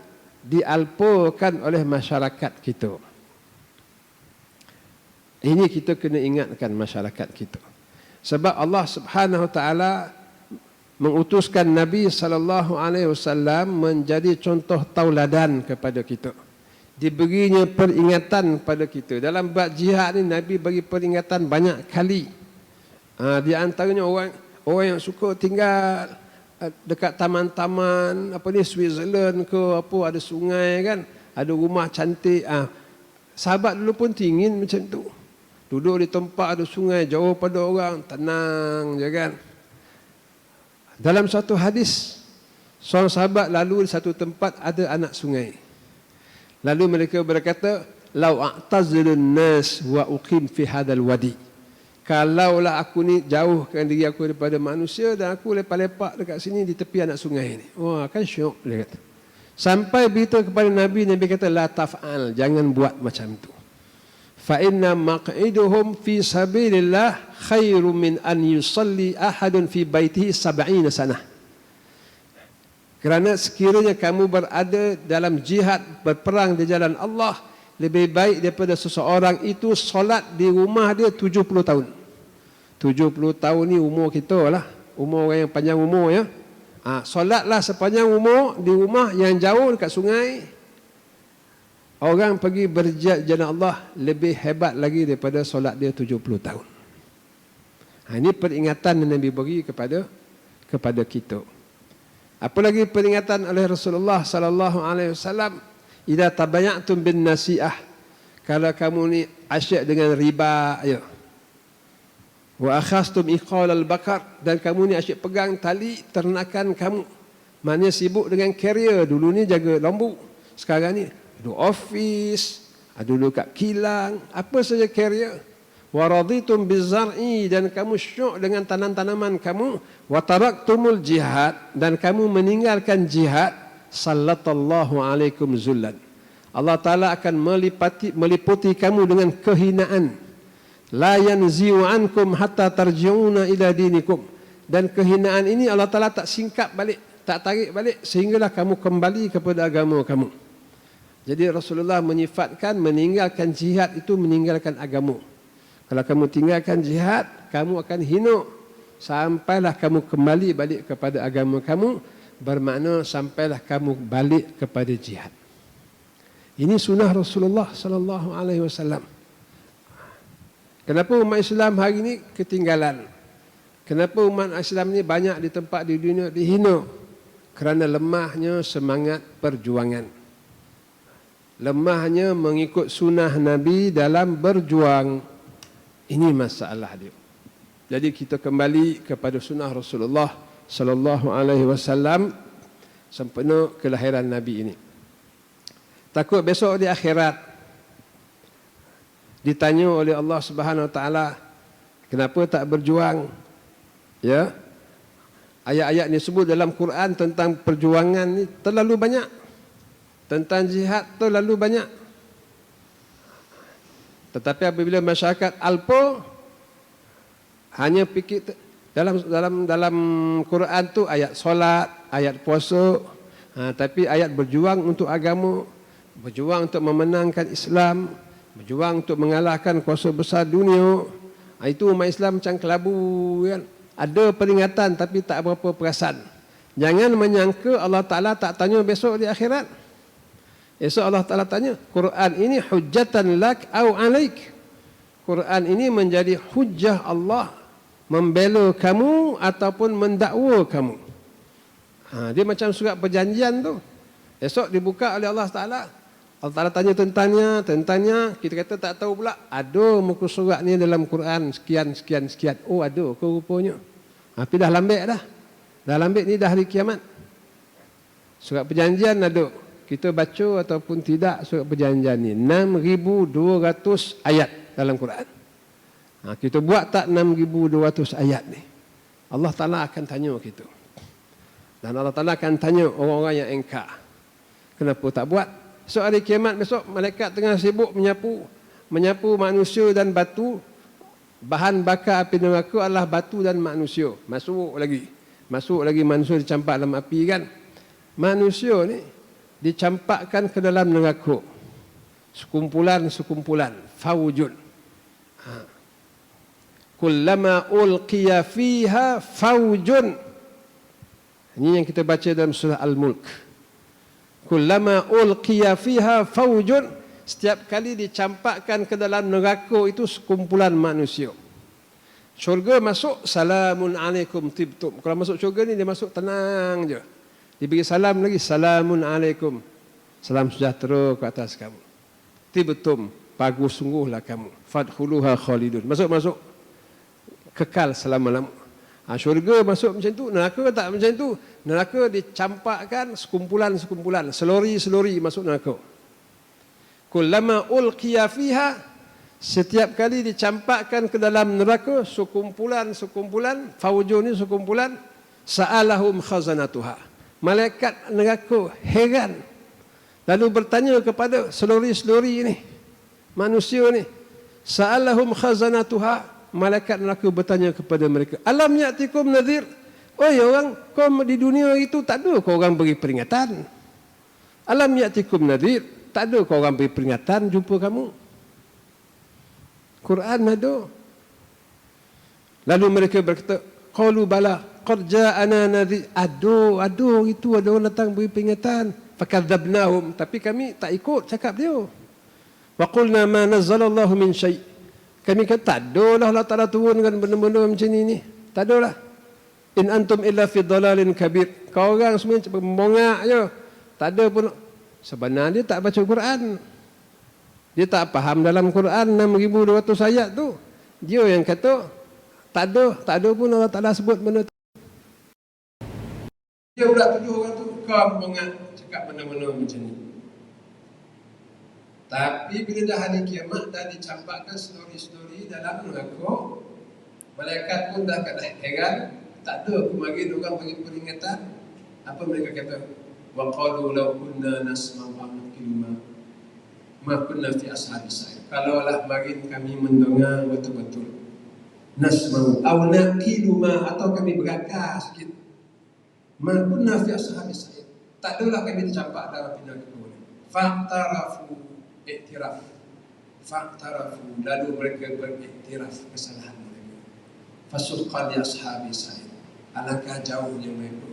dialpakan oleh masyarakat kita. Ini kita kena ingatkan masyarakat kita. Sebab Allah Subhanahu Wa Taala mengutuskan Nabi sallallahu alaihi wasallam menjadi contoh tauladan kepada kita. Diberinya peringatan pada kita. Dalam bab jihad ni Nabi bagi peringatan banyak kali. Di antaranya orang yang suka tinggal dekat taman-taman Switzerland ke ada sungai kan, ada rumah cantik. Sahabat dulu pun ingin macam tu, duduk di tempat ada sungai, jauh pada orang, tenang je kan. Dalam satu hadis, seorang sahabat lalu di satu tempat ada anak sungai. Lalu mereka berkata, lau a'tazilun nas wa uqim fi hadal wadi. Kalaulah aku ni jauhkan diri aku daripada manusia dan aku lepak-lepak dekat sini di tepi anak sungai ni. Wah, kan syok dia kata. Sampai beritahu kepada Nabi, Nabi kata la taf'al, jangan buat macam tu. Fa inna maq'iduhum fi sabilillah khairum min an yusalli ahadun fi baitihi 70 sanah. Kerana sekiranya kamu berada dalam jihad, berperang di jalan Allah, lebih baik daripada seseorang itu solat di rumah dia 70 tahun. 70 tahun ni umur kita lah, umur orang yang panjang umur ya. Solatlah sepanjang umur di rumah yang jauh dekat sungai. Orang pergi berjihad jalan Allah lebih hebat lagi daripada solat dia 70 tahun. Ini peringatan yang Nabi beri kepada kita. Apa lagi peringatan oleh Rasulullah sallallahu alaihi wasallam, idza tabayatum bin nasiah, kalau kamu ni asyik dengan riba ya. Wa akhastum iqal al-bakar, dan kamu ni asyik pegang tali ternakan kamu. Maknanya sibuk dengan carrier, dulu ni jaga lembu, sekarang ni duduk office, duduk kat kilang, apa saja carrier. Wa raditum bizar'i, dan kamu syuk dengan tanam-tanaman kamu. Wa taraktumul jihad, dan kamu meninggalkan jihad. Sallallahu alaikum zullan, Allah Ta'ala akan meliputi kamu dengan kehinaan. La yanzi'u ankum hatta tarji'una ila dinikum, dan kehinaan ini Allah Ta'ala tak singkap balik, tak tarik balik, sehinggalah kamu kembali kepada agama kamu. Jadi Rasulullah menyifatkan meninggalkan jihad itu meninggalkan agama. Kalau kamu tinggalkan jihad, kamu akan hina sampailah kamu kembali balik kepada agama kamu, bermakna sampailah kamu balik kepada jihad. Ini sunnah Rasulullah sallallahu alaihi wasallam. Kenapa umat Islam hari ini ketinggalan? Kenapa umat Islam ni banyak di tempat di dunia dihina? Kerana lemahnya semangat perjuangan. Lemahnya mengikut sunnah Nabi dalam berjuang. Ini masalah dia. Jadi kita kembali kepada sunnah Rasulullah sallallahu alaihi wasallam sempena kelahiran Nabi ini. Takut besok di akhirat ditanya oleh Allah Subhanahu wa taala, kenapa tak berjuang? Ya. Ayat-ayat ni sebut dalam Quran tentang perjuangan ni terlalu banyak. Tentang jihad terlalu banyak. Tetapi apabila masyarakat alpa hanya fikir dalam Quran tu ayat solat, ayat puasa, tapi ayat berjuang untuk agama, berjuang untuk memenangkan Islam, berjuang untuk mengalahkan kuasa besar dunia, itu umat Islam macam kelabu kan. Ada peringatan tapi tak berapa perasan. Jangan menyangka Allah Ta'ala tak tanya besok di akhirat. Esok Allah Ta'ala tanya, Quran ini hujjatan lak au alaik. Quran ini menjadi hujjah Allah membela kamu ataupun mendakwa kamu. Dia macam surat perjanjian tu. Esok dibuka oleh Allah Ta'ala. Allah Ta'ala tanya tentangnya. Kita kata tak tahu pula. Ada muka surat ni dalam Quran sekian. Oh ada ke rupanya. Tapi dah lambik dah. Dah lambik ni dah hari kiamat. Surat perjanjian ada. Kita baca ataupun tidak surat perjanjian ni 6,200 ayat dalam Quran. Kita buat tak 6,200 ayat ni? Allah Ta'ala akan tanya kita. Dan Allah Ta'ala akan tanya orang-orang yang engkar, kenapa tak buat? So hari kiamat besok, malaikat tengah sibuk menyapu manusia dan batu. Bahan bakar api neraka adalah batu dan manusia. Masuk lagi manusia dicampak dalam api kan. Manusia ni dicampakkan ke dalam neraka. Sekumpulan faujun. Kullama ulqiya fiha faujun. Ini yang kita baca dalam surah Al-Mulk. Kullama ulqiya fiha faujun. Setiap kali dicampakkan ke dalam neraka itu sekumpulan manusia. Syurga masuk, salamun alaikum tibtum. Kalau masuk syurga ni dia masuk tenang je. Diberi salam lagi, salamun alaikum. Salam sejahtera ke atas kamu. Tibtum, bagus sungguhlah kamu. Fadkhuluha khalidun. Masuk. Kekal selama-lama. Syurga masuk macam tu, neraka tak macam tu. Neraka dicampakkan sekumpulan, selori masuk neraka. Kullama ulqiya fiha, setiap kali dicampakkan ke dalam neraka sekumpulan, faujun ni sekumpulan, sa'alahum khazanatuha. Malaikat neraka heran. Lalu bertanya kepada selori ini, manusia ni. Sa'alahum khazanatuha. Malaikat neraka bertanya kepada mereka, alam ya'tikum nadhir? Oh ya orang, kau di dunia itu tak ada kau orang beri peringatan. Alam ya'tikum nadhir, tak ada kau orang beri peringatan jumpa kamu. Quran ada. Lalu mereka berkata, qalu bala, qad ja'ana nadhir. Ada itu ada orang datang beri peringatan. Fakadzabnahum, tapi kami tak ikut cakap dia. Wa qulna ma nazzalallahu min syai'. Kami kata tak ada lah Allah Ta'ala turunkan benda-benda macam ni. Tak ada lah. In antum illa fi dhalalin kabir. Kau orang semua membongak je. Tak ada pun. Sebenarnya dia tak baca Quran. Dia tak faham dalam Quran 6,200 ayat tu. Dia yang kata tak ada pun Allah Ta'ala sebut benda tu. Dia pula tuduh orang tu kau membongak cakap benda-benda macam ni. Tapi bila dah hari kiamat dah dicampakkan story-story dalam neraka, malaikat pun dah kata heran. Tak ada aku bagi orang bagi peringatan. Apa mereka kata? Wa qalu law kunna nasma'u aw naqilu ma kunna fi ashabis sa'ir. Kalaulah bagi kami mendengar betul-betul. Nasma'u aw naqilu ma, atau kami berakal sikit. Ma kunna fi ashabis sa'ir. Tak adalah kami tercampak dalam neraka kubur. Fa'tarafu i'tiraf. Fa'tarafu, lalu mereka beriktiraf kesalahan mereka. Fasuqan li ashabis sa'ir. Alangkah jauhnya mereka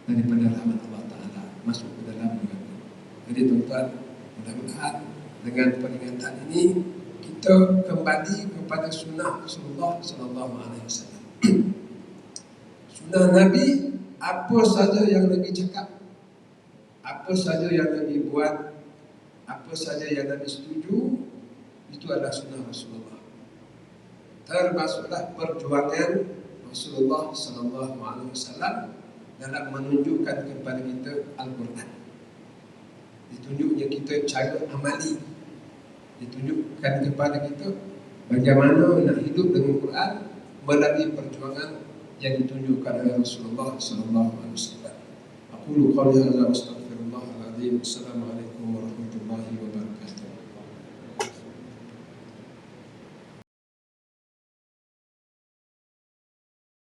daripada rahmat Allah Ta'ala masuk ke dalam neraka. Jadi tuan-tuan, mudah-mudahan dengan peringatan ini kita kembali kepada sunnah Rasulullah Sallallahu Alaihi Wasallam. Sunnah Nabi, apa saja yang Nabi cakap, apa saja yang Nabi buat, apa saja yang Nabi setuju, itu adalah sunnah Rasulullah. Termasuklah perjuangan Rasulullah Sallallahu Alaihi Wasallam dalam menunjukkan kepada kita Al-Quran. Ditunjuknya kita cara amali. Ditunjukkan kepada kita bagaimana nak hidup dengan Quran melalui perjuangan yang ditunjukkan oleh Rasulullah Sallallahu Alaihi Wasallam. Aku qali hadza astaghfirullah al-azim. Assalamualaikum.